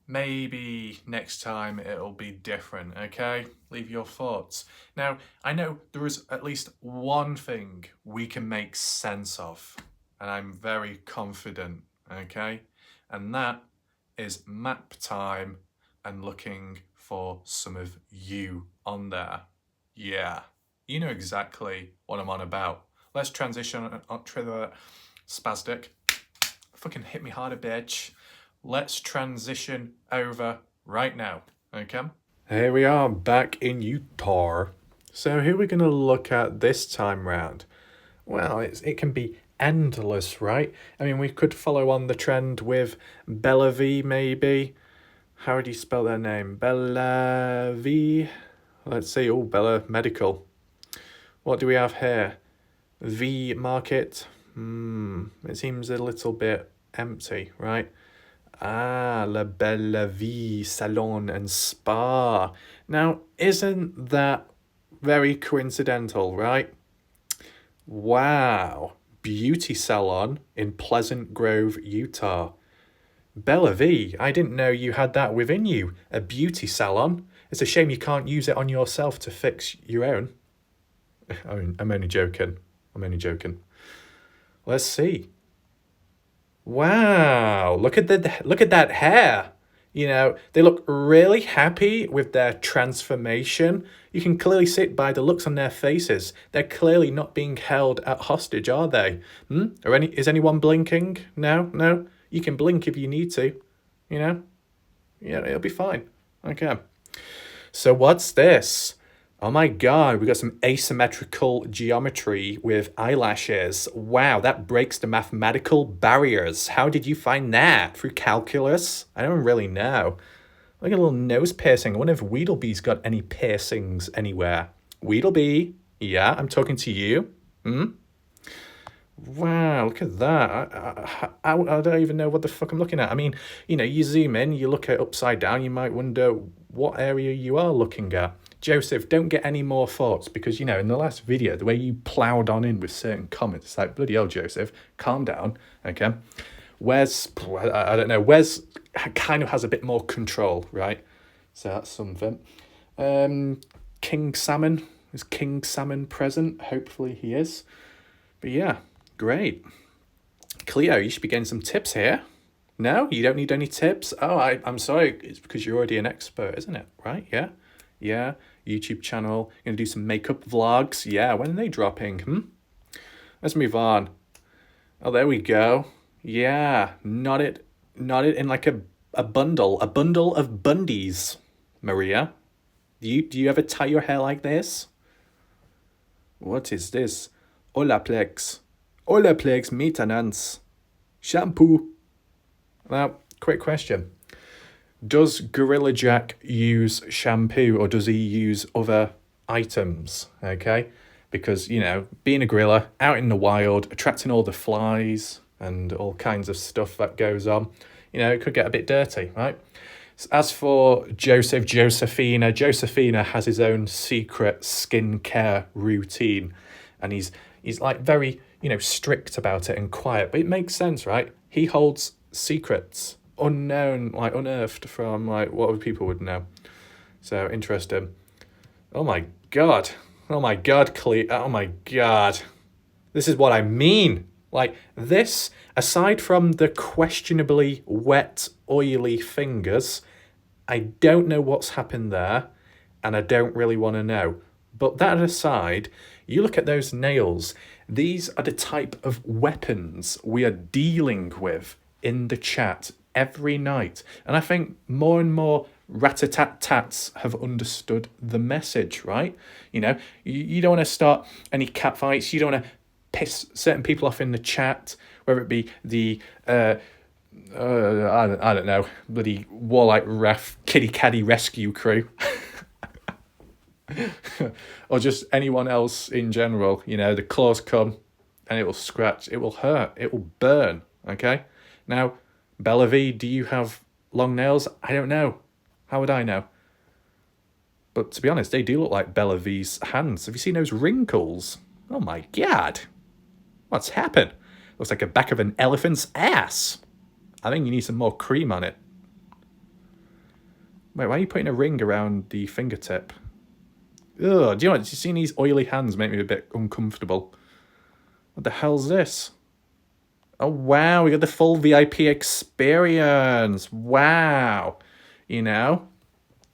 Maybe next time it'll be different, okay? Leave your thoughts. Now, I know there is at least one thing we can make sense of, and I'm very confident, okay? And that is map time and looking for some of you on there. Yeah, you know exactly what I'm on about. Let's transition onto the spastic. Fucking hit me harder, bitch. Let's transition over right now, okay? Here we are back in Utah. So who are we going to look at this time round? Well, it can be endless, right? I mean, we could follow on the trend with Bella V, maybe. How do you spell their name? Bella V. Let's see. Oh, Bella Medical. What do we have here? V Market. It seems a little bit empty, right? Ah, La Bella Vie Salon and Spa. Now, isn't that very coincidental, right? Wow. Beauty salon in Pleasant Grove, Utah. Bella V, I didn't know you had that within you. A beauty salon. It's a shame you can't use it on yourself to fix your own. I'm only joking. Let's see. Wow, look at that hair. You know, they look really happy with their transformation. You can clearly see it by the looks on their faces. They're clearly not being held at hostage, are they? Is anyone blinking? No? You can blink if you need to, you know? Yeah, it'll be fine. Okay. So what's this? Oh my God, we got some asymmetrical geometry with eyelashes. Wow, that breaks the mathematical barriers. How did you find that? Through calculus? I don't really know. Look at a little nose piercing. I wonder if Weedlebee's got any piercings anywhere. Weedlebee, yeah, I'm talking to you. Wow, look at that. I don't even know what the fuck I'm looking at. I mean, you know, you zoom in, you look at upside down, you might wonder what area you are looking at. Joseph, don't get any more thoughts because, you know, in the last video, the way you ploughed on in with certain comments, it's like, bloody hell, Joseph, calm down, okay? Wes, I don't know, Wes kind of has a bit more control, right? So that's something. King Salmon, is King Salmon present? Hopefully he is. But yeah, great. Cleo, you should be getting some tips here. No, you don't need any tips? Oh, I'm sorry, it's because you're already an expert, isn't it? Right, yeah? Yeah, YouTube channel. Gonna do some makeup vlogs. Yeah, when are they dropping? Let's move on. Oh, there we go. Yeah, not it in like a bundle of bundies. Maria, do you ever tie your hair like this? What is this? Olaplex maintenance. Shampoo. Now, quick question. Does Gorilla Jack use shampoo or does he use other items? Okay, because, you know, being a gorilla out in the wild, attracting all the flies and all kinds of stuff that goes on, you know, it could get a bit dirty, right? As for Josephina has his own secret skincare routine, and he's like very, you know, strict about it and quiet, but it makes sense, right? He holds secrets. Unknown, like unearthed from like what other people would know. So interesting. Oh my God, Cleo. Oh my God. This is what I mean. Like this, aside from the questionably wet, oily fingers, I don't know what's happened there, and I don't really want to know. But that aside, you look at those nails. These are the type of weapons we are dealing with in the chat every night. And I think more and more rat-a-tat-tats have understood the message, right? You know, you don't want to start any catfights. You don't want to piss certain people off in the chat, whether it be the I don't know, bloody Warlike Ref Kitty Caddy Rescue Crew. Or just anyone else in general. You know, the claws come and it will scratch, it will hurt, it will burn, okay? Now, Bella V, do you have long nails? I don't know. How would I know? But to be honest, they do look like Bella V's hands. Have you seen those wrinkles? Oh my God. What's happened? Looks like the back of an elephant's ass. I think you need some more cream on it. Wait, why are you putting a ring around the fingertip? Ugh, do you know what? Do you see these oily hands make me a bit uncomfortable? What the hell's this? Oh, wow, we got the full VIP experience. Wow. You know,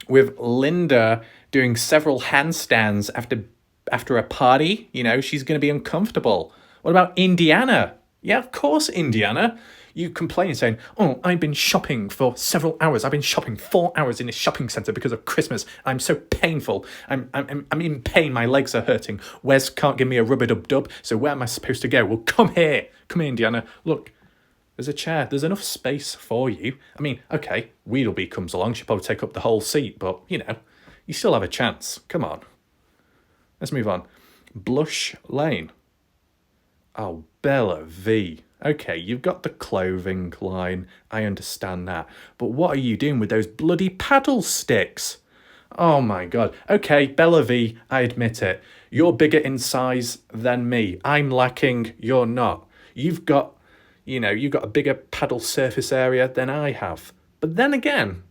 with Linda doing several handstands after a party, you know, she's going to be uncomfortable. What about Indiana? Yeah, of course, Indiana. You complain saying, oh, I've been shopping for several hours. I've been shopping 4 hours in this shopping centre because of Christmas. I'm so painful. I'm in pain. My legs are hurting. Wes can't give me a rubber-dub-dub, so where am I supposed to go? Well, come here. Come here, Indiana. Look, there's a chair. There's enough space for you. I mean, okay, Wheedleby comes along. She'll probably take up the whole seat, but, you know, you still have a chance. Come on. Let's move on. Blush Lane. Oh, Bella V. Okay, you've got the clothing line. I understand that. But what are you doing with those bloody paddle sticks? Oh my God. Okay, Bella V, I admit it. You're bigger in size than me. I'm lacking, you're not. You've got a bigger paddle surface area than I have. But then again,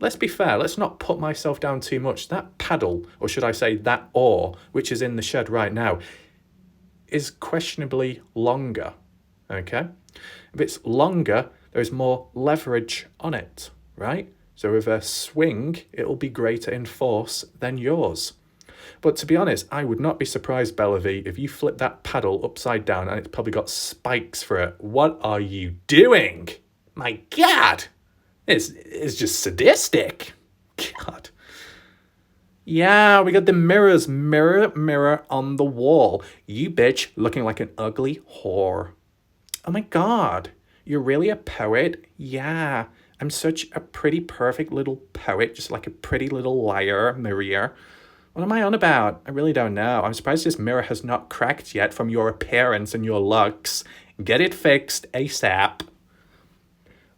let's be fair. Let's not put myself down too much. That paddle, or should I say that oar, which is in the shed right now, is questionably longer. Okay? If it's longer, there's more leverage on it, right? So with a swing, it'll be greater in force than yours. But to be honest, I would not be surprised, Bella V, if you flip that paddle upside down and it's probably got spikes for it. What are you doing? My God! It's just sadistic. God. Yeah, we got the mirrors. Mirror, mirror on the wall. You bitch looking like an ugly whore. Oh my God, you're really a poet? Yeah, I'm such a pretty perfect little poet, just like a pretty little liar, Maria. What am I on about? I really don't know. I'm surprised this mirror has not cracked yet from your appearance and your looks. Get it fixed ASAP.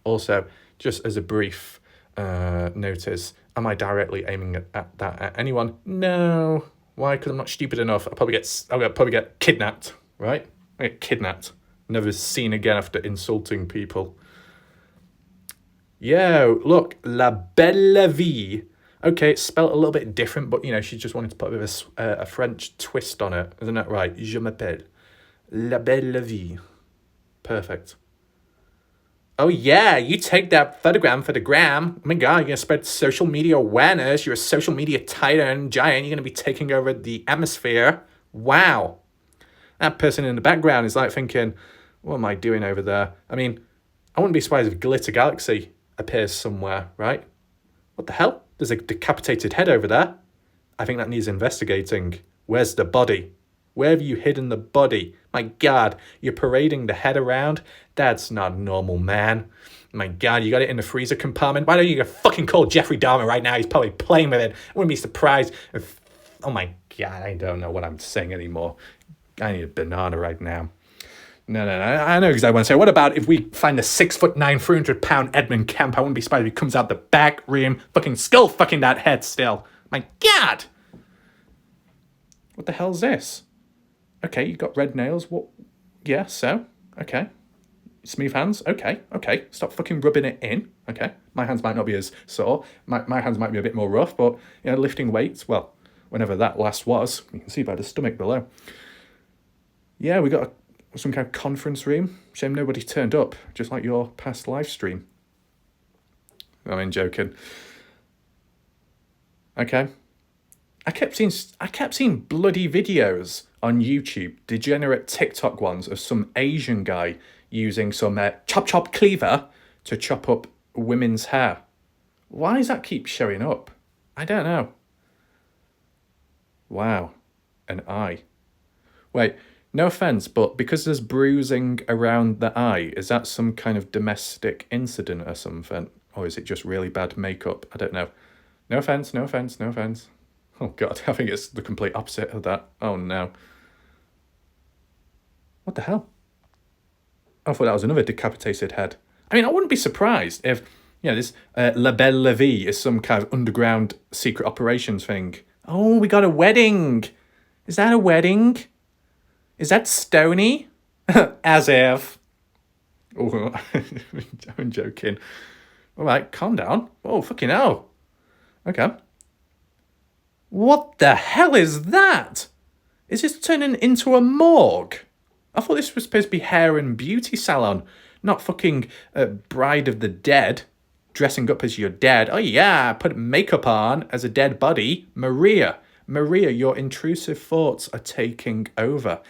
Also, just as a brief notice, am I directly aiming at anyone? No. Why? Because I'm not stupid enough. I'll probably get kidnapped, right? I get kidnapped. Never seen again after insulting people. Yo, look, La Belle Vie. Okay, it's spelled a little bit different, but, you know, she just wanted to put a bit of a French twist on it. Isn't that right? Je m'appelle La Belle Vie. Perfect. Oh, yeah, you take that photograph for the gram. Oh, my God, you're going to spread social media awareness. You're a social media titan giant. You're going to be taking over the atmosphere. Wow. That person in the background is like thinking, what am I doing over there? I mean, I wouldn't be surprised if Glitter Galaxy appears somewhere, right? What the hell? There's a decapitated head over there. I think that needs investigating. Where's the body? Where have you hidden the body? My God, you're parading the head around? That's not normal, man. My God, you got it in the freezer compartment? Why don't you fucking call Jeffrey Dahmer right now? He's probably playing with it. I wouldn't be surprised if... Oh my God, I don't know what I'm saying anymore. I need a banana right now. No. I know exactly what I'm saying. What about if we find the 6'9", 300-pound Edmund Kemp? I wouldn't be surprised if he comes out the back room, fucking skull fucking that head still. My God! What the hell's this? Okay, you got red nails. What? Yeah, so? Okay. Smooth hands? Okay. Stop fucking rubbing it in. Okay. My hands might not be as sore. My hands might be a bit more rough, but, you know, lifting weights, well, whenever that last was, you can see by the stomach below. Yeah, we got some kind of conference room. Shame nobody turned up, just like your past live stream. I mean, joking. Okay. I kept seeing bloody videos on YouTube, degenerate TikTok ones, of some Asian guy using some chop cleaver to chop up women's hair. Why does that keep showing up? I don't know. Wow, an eye. Wait, no offence, but because there's bruising around the eye, is that some kind of domestic incident or something? Or is it just really bad makeup? I don't know. No offence, no offence, no offence. Oh God, I think it's the complete opposite of that. Oh no. What the hell? I thought that was another decapitated head. I mean, I wouldn't be surprised if, this La Belle La Vie is some kind of underground secret operations thing. Oh, we got a wedding. Is that a wedding? Is that Stony? As if. Oh, I'm joking. All right, calm down. Oh, fucking hell. Okay. What the hell is that? Is this turning into a morgue? I thought this was supposed to be hair and beauty salon, not fucking Bride of the Dead, dressing up as your dead. Oh yeah, put makeup on as a dead body. Maria, your intrusive thoughts are taking over.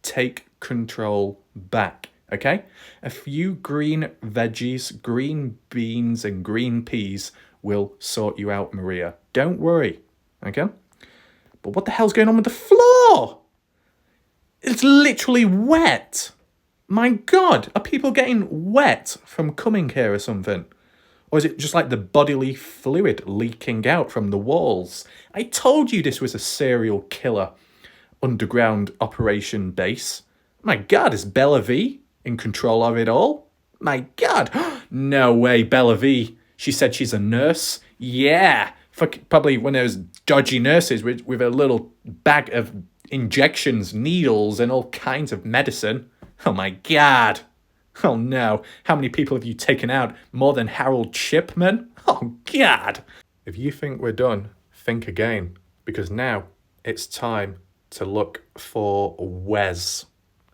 Take control back, okay? A few green veggies, green beans and green peas will sort you out, Maria. Don't worry, okay? But what the hell's going on with the floor? It's literally wet. My God, are people getting wet from coming here or something? Or is it just like the bodily fluid leaking out from the walls? I told you this was a serial killer underground operation base. My God, is Bella V in control of it all? My God, no way, Bella V. She said she's a nurse. Yeah, probably one of those dodgy nurses with a little bag of injections, needles, and all kinds of medicine. Oh my God. Oh no, how many people have you taken out? More than Harold Shipman? Oh God. If you think we're done, think again, because now it's time to look for Wes.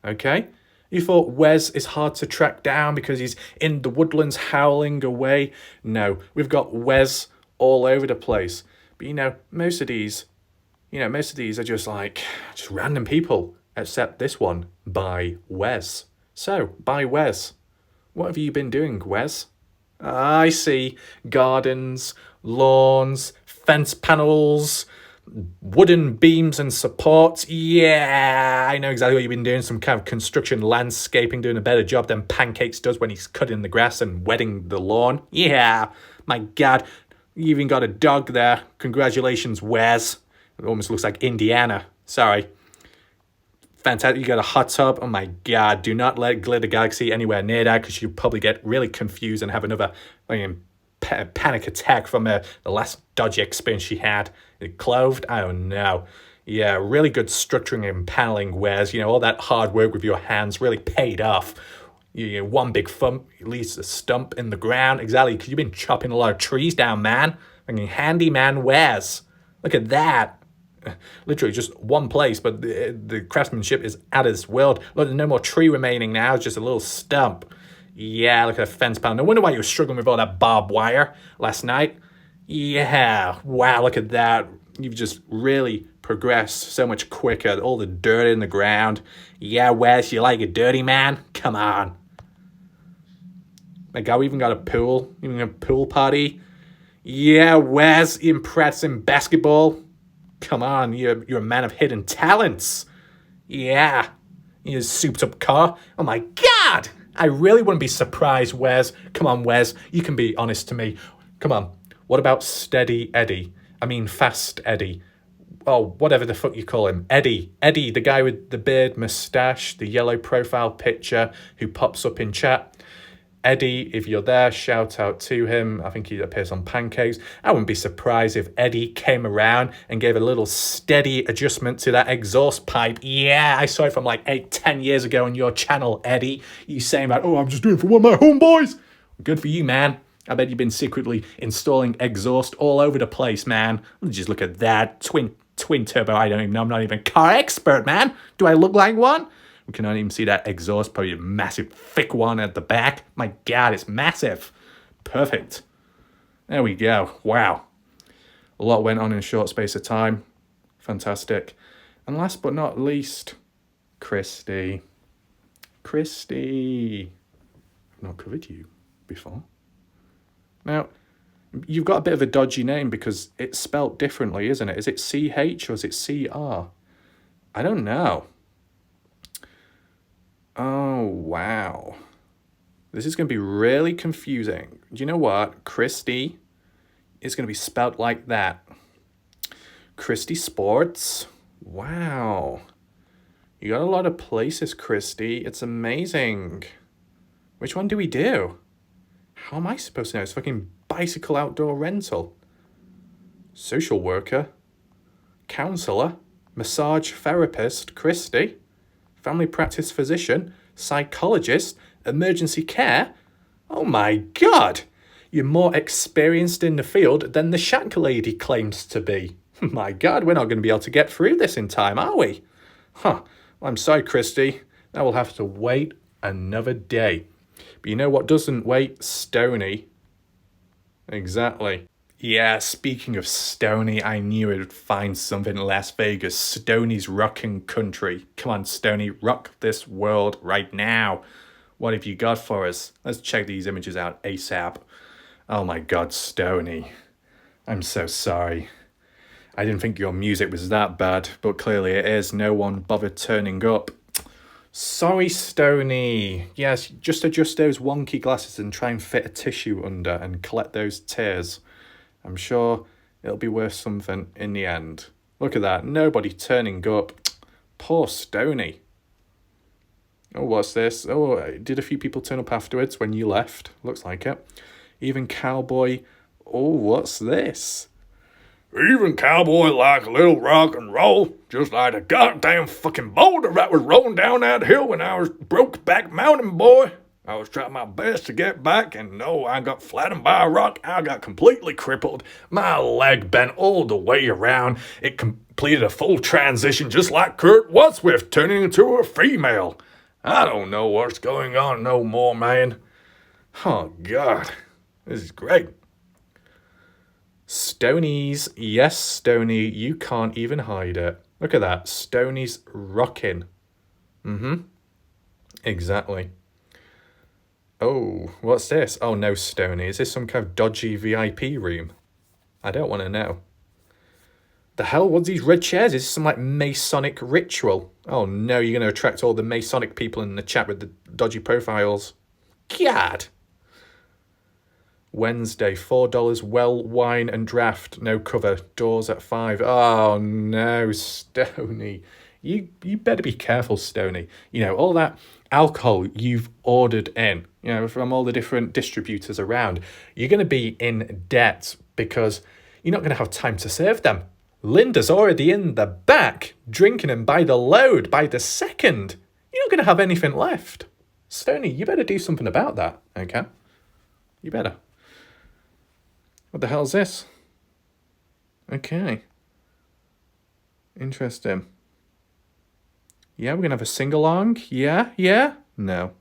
Okay? You thought Wes is hard to track down because he's in the woodlands howling away. No, we've got Wes all over the place. But most of these are just random people, except this one, by Wes. So, by Wes, what have you been doing, Wes? I see gardens, lawns, fence panels, wooden beams and supports. Yeah, I know exactly what you've been doing. Some kind of construction, landscaping, doing a better job than Pancakes does when he's cutting the grass and wetting the lawn. Yeah, my God, you even got a dog there. Congratulations, Wes. It almost looks like Indiana. Sorry. Fantastic. You got a hot tub. Oh my God. Do not let Glitter Galaxy anywhere near that because you'll probably get really confused and have another panic attack from the last dodgy experience she had. Clothed? I don't know. Yeah, really good structuring and paneling Wes. All that hard work with your hands really paid off. One big thump leaves a stump in the ground. Exactly, because you've been chopping a lot of trees down, man. Handyman Wes. Look at that. Literally just one place, but the craftsmanship is out of this world. Look, there's no more tree remaining now. It's just a little stump. Yeah, look at the fence panel. No wonder why you were struggling with all that barbed wire last night. Yeah, wow, look at that. You've just really progressed so much quicker. All the dirt in the ground. Yeah, Wes, you like it dirty, man? Come on. My God, we even got a pool. Even a pool party. Yeah, Wes, impressed in basketball. Come on, you're a man of hidden talents. Yeah. You souped up car. Oh my God. I really wouldn't be surprised, Wes. Come on, Wes. You can be honest to me. Come on. What about Steady Eddie? I mean, Fast Eddie. Oh, whatever the fuck you call him. Eddie. Eddie, the guy with the beard, moustache, the yellow profile picture who pops up in chat. Eddie, if you're there, shout out to him. I think he appears on Pancakes. I wouldn't be surprised if Eddie came around and gave a little steady adjustment to that exhaust pipe. Yeah, I saw it from 8-10 years ago on your channel, Eddie. You saying about, I'm just doing it for one of my homeboys. Good for you, man. I bet you've been secretly installing exhaust all over the place, man. Just look at that. Twin turbo, I don't even know. I'm not even a car expert, man. Do I look like one? We can only even see that exhaust, probably a massive thick one at the back. My God, it's massive. Perfect. There we go. Wow. A lot went on in a short space of time. Fantastic. And last but not least, Christy. I've not covered you before. Now, you've got a bit of a dodgy name because it's spelt differently, isn't it? Is it CH or is it CR? I don't know. Oh, wow. This is going to be really confusing. Do you know what? Christy is going to be spelt like that. Christy Sports. Wow. You got a lot of places, Christy. It's amazing. Which one do we do? How am I supposed to know? It's fucking bicycle outdoor rental. Social worker. Counselor. Massage therapist, Christy. Family practice physician. Psychologist. Emergency care. Oh my God. You're more experienced in the field than the shack lady claims to be. My God, we're not going to be able to get through this in time, are we? Huh. Well, I'm sorry, Christy. Now we'll have to wait another day. But you know what doesn't wait? Stony. Exactly. Yeah, speaking of Stony, I knew it would find something in Las Vegas. Stony's rocking country. Come on, Stony, rock this world right now. What have you got for us? Let's check these images out ASAP. Oh my God, Stony. I'm so sorry. I didn't think your music was that bad, but clearly it is. No one bothered turning up. Sorry, Stony. Yes, just adjust those wonky glasses and try and fit a tissue under and collect those tears. I'm sure it'll be worth something in the end. Look at that. Nobody turning up. Poor Stony. Oh, what's this? Oh, did a few people turn up afterwards when you left? Looks like it. Even Cowboy. Oh, what's this? Even Cowboy like a little rock and roll, just like a goddamn fucking boulder that was rolling down that hill when I was broke back mountain boy. I was trying my best to get back, and no, I got flattened by a rock. I got completely crippled. My leg bent all the way around. It completed a full transition just like Kurt Wadsworth turning into a female. I don't know what's going on no more, man. Oh, God. This is great. Stony's. Yes, Stony, you can't even hide it. Look at that. Stony's rocking. Exactly. Oh, what's this? Oh, no, Stony. Is this some kind of dodgy VIP room? I don't want to know. The hell? What's these red chairs? Is this some, like, Masonic ritual? Oh, no, you're going to attract all the Masonic people in the chat with the dodgy profiles. God. Wednesday, $4, well, wine and draft, no cover, doors at 5. Oh, no, Stony. You better be careful, Stony. You know, all that alcohol you've ordered in, you know, from all the different distributors around, you're going to be in debt because you're not going to have time to serve them. Linda's already in the back, drinking them by the load, by the second. You're not going to have anything left. Stony, you better do something about that, okay? You better. What the hell's this? Okay. Interesting. Yeah, we're going to have a sing-along. Yeah. No.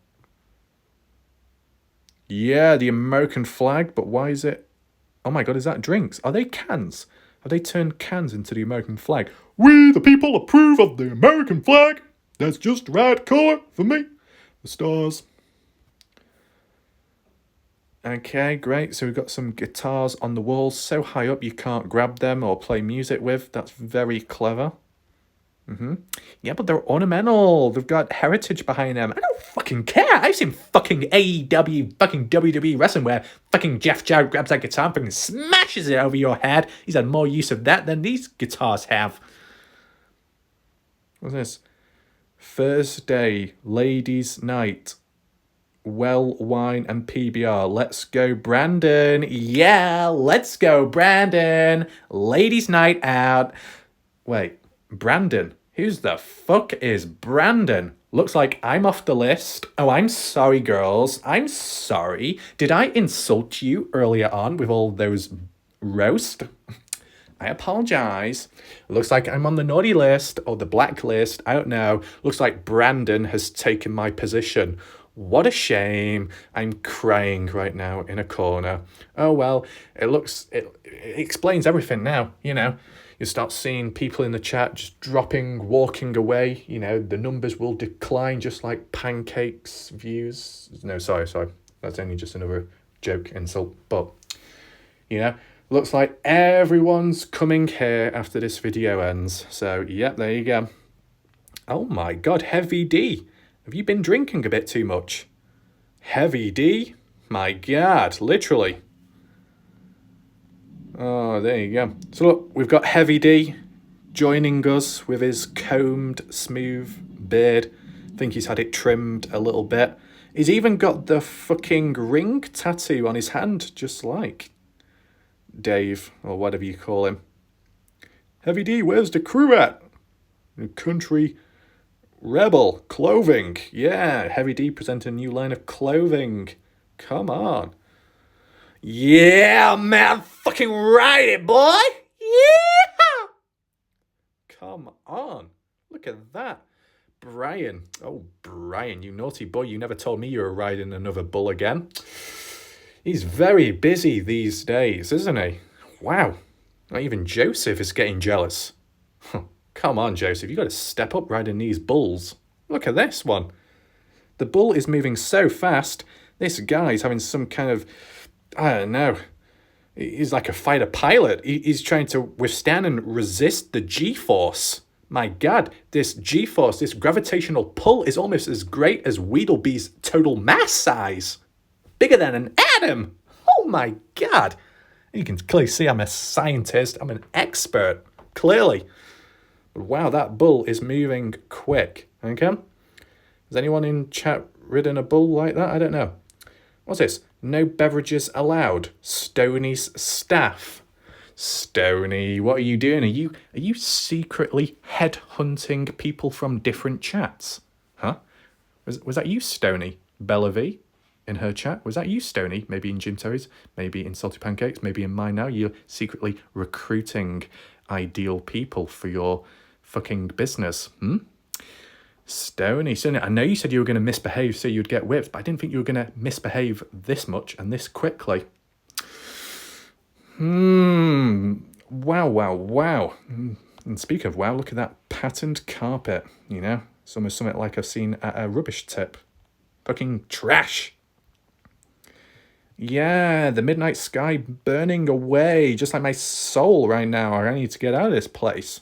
Yeah, the American flag, but why is it... Oh my God, is that drinks? Are they cans? Have they turned cans into the American flag? We, the people, approve of the American flag. That's just the right colour for me. The stars. Okay, great. So we've got some guitars on the walls so high up you can't grab them or play music with. That's very clever. Yeah, but they're ornamental. They've got heritage behind them. I don't fucking care. I've seen fucking AEW, fucking WWE wrestling where fucking Jeff Jarrett grabs that guitar and fucking smashes it over your head. He's had more use of that than these guitars have. What's this? Thursday, ladies' night. Well, wine and PBR. Let's go, Brandon. Yeah, let's go, Brandon. Ladies' night out. Wait, Brandon? Who's the fuck is Brandon? Looks like I'm off the list. Oh, I'm sorry, girls. I'm sorry. Did I insult you earlier on with all those roast? I apologize. Looks like I'm on the naughty list or the black list. I don't know. Looks like Brandon has taken my position. What a shame. I'm crying right now in a corner. Oh, well, it explains everything now, you know. You start seeing people in the chat just dropping, walking away. You know, the numbers will decline just like pancakes views. No, sorry. That's only just another joke, insult. But, you know, looks like everyone's coming here after this video ends. So, yep, there you go. Oh my God, Heavy D. Have you been drinking a bit too much? Heavy D? My God, literally. Oh, there you go. So look, we've got Heavy D joining us with his combed, smooth beard. I think he's had it trimmed a little bit. He's even got the fucking ring tattoo on his hand, just like Dave, or whatever you call him. Heavy D, where's the crew at? The country rebel clothing. Yeah, Heavy D presenting a new line of clothing. Come on. Yeah, man, fucking ride it, boy. Yeah. Come on. Look at that. Brian. Oh, Brian, you naughty boy. You never told me you were riding another bull again. He's very busy these days, isn't he? Wow. Not even Joseph is getting jealous. Come on, Joseph. You got to step up riding these bulls. Look at this one. The bull is moving so fast. This guy's having some kind of, I don't know. He's like a fighter pilot. He's trying to withstand and resist the G-force. My God, this G-force, this gravitational pull is almost as great as Weedlebee's total mass size. Bigger than an atom. Oh my God. You can clearly see I'm a scientist. I'm an expert, clearly. But wow, that bull is moving quick. Okay? Has anyone in chat ridden a bull like that? I don't know. What's this? No beverages allowed. Stoney's staff. Stoney, what are you doing? Are you secretly headhunting people from different chats? Huh? Was that you, Stoney? Bella V? In her chat? Was that you, Stoney? Maybe in Jim Terry's? Maybe in Salty Pancakes? Maybe in mine now? You're secretly recruiting ideal people for your fucking business. Stoney, I know you said you were going to misbehave so you'd get whipped, but I didn't think you were going to misbehave this much and this quickly. Wow. And speak of wow, look at that patterned carpet, you know? It's almost something like I've seen at a rubbish tip. Fucking trash. Yeah, the midnight sky burning away, just like my soul right now. I need to get out of this place.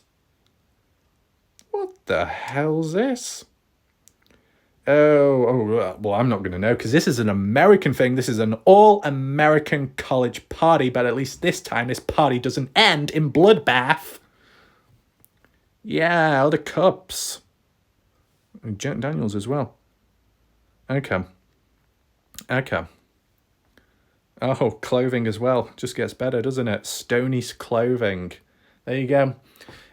What the hell's this? Well, I'm not going to know because this is an American thing. This is an all-American college party, but at least this time this party doesn't end in bloodbath. Yeah, all the cups. And Jack Daniels as well. Okay. Oh, clothing as well. Just gets better, doesn't it? Stoney's clothing. There you go.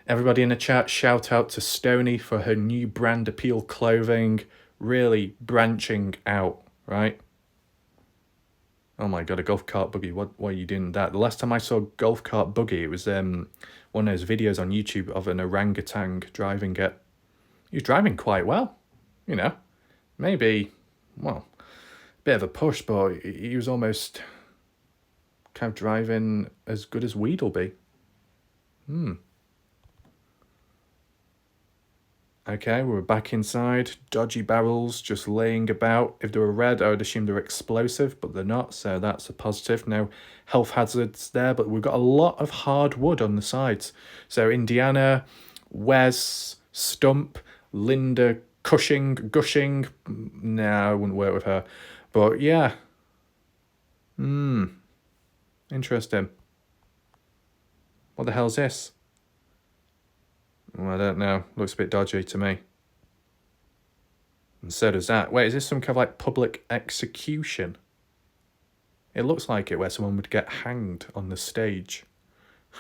Everybody in the chat, shout out to Stoney for her new brand appeal clothing. Really branching out, right? Oh my God, a golf cart buggy. What are you doing that? The last time I saw a golf cart buggy, it was one of those videos on YouTube of an orangutan driving it. He was driving quite well, you know. Maybe, well, a bit of a push, but he was almost kind of driving as good as Weedleby. Okay, we're back inside. Dodgy barrels just laying about. If they were red, I would assume they're explosive, but they're not, so that's a positive. No health hazards there, but we've got a lot of hard wood on the sides. So Indiana, Wes, Stump, Linda, Gushing. No, I wouldn't work with her. But yeah. Interesting. What the hell's this? Well, I don't know. Looks a bit dodgy to me. And so does that. Wait, is this some kind of like public execution? It looks like it, where someone would get hanged on the stage.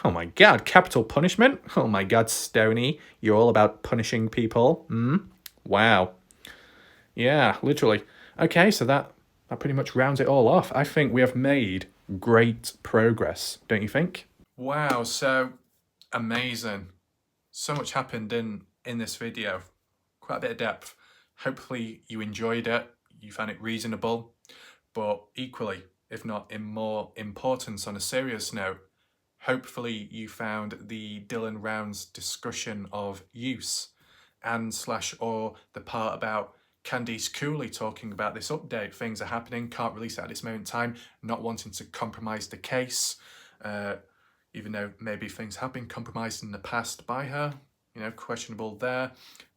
Oh my God, capital punishment? Oh my God, Stoney, you're all about punishing people? Wow. Yeah, literally. Okay, so that pretty much rounds it all off. I think we have made great progress, don't you think? Wow, so amazing. So much happened in this video. Quite a bit of depth. Hopefully you enjoyed it. You found it reasonable. But equally, if not in more importance on a serious note, hopefully you found the Dylan Rounds discussion of use and/or the part about Candice Cooley talking about this update. Things are happening, can't release it at this moment in time, not wanting to compromise the case, even though maybe things have been compromised in the past by her. You know, questionable there.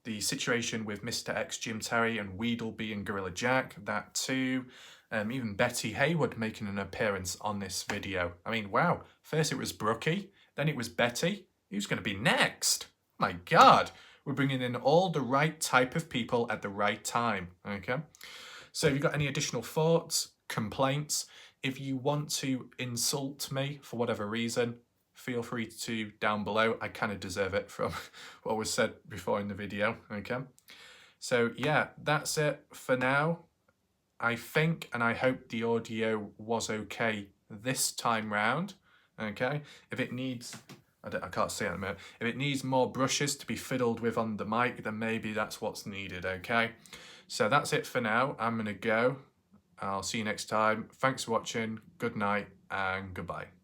The situation with Mr. X, Jim Terry, and Weedleby and Gorilla Jack, that too. Even Betty Haywood making an appearance on this video. I mean, wow. First it was Brookie, then it was Betty. Who's going to be next? My God. We're bringing in all the right type of people at the right time, okay? So if you've got any additional thoughts, complaints, if you want to insult me for whatever reason, feel free to down below. I kind of deserve it from what was said before in the video, okay? So yeah, that's it for now. I think and I hope the audio was okay this time round, okay? If it needs, I can't see it at the moment. If it needs more brushes to be fiddled with on the mic, then maybe that's what's needed, okay? So that's it for now. I'm gonna go. I'll see you next time. Thanks for watching. Good night and goodbye.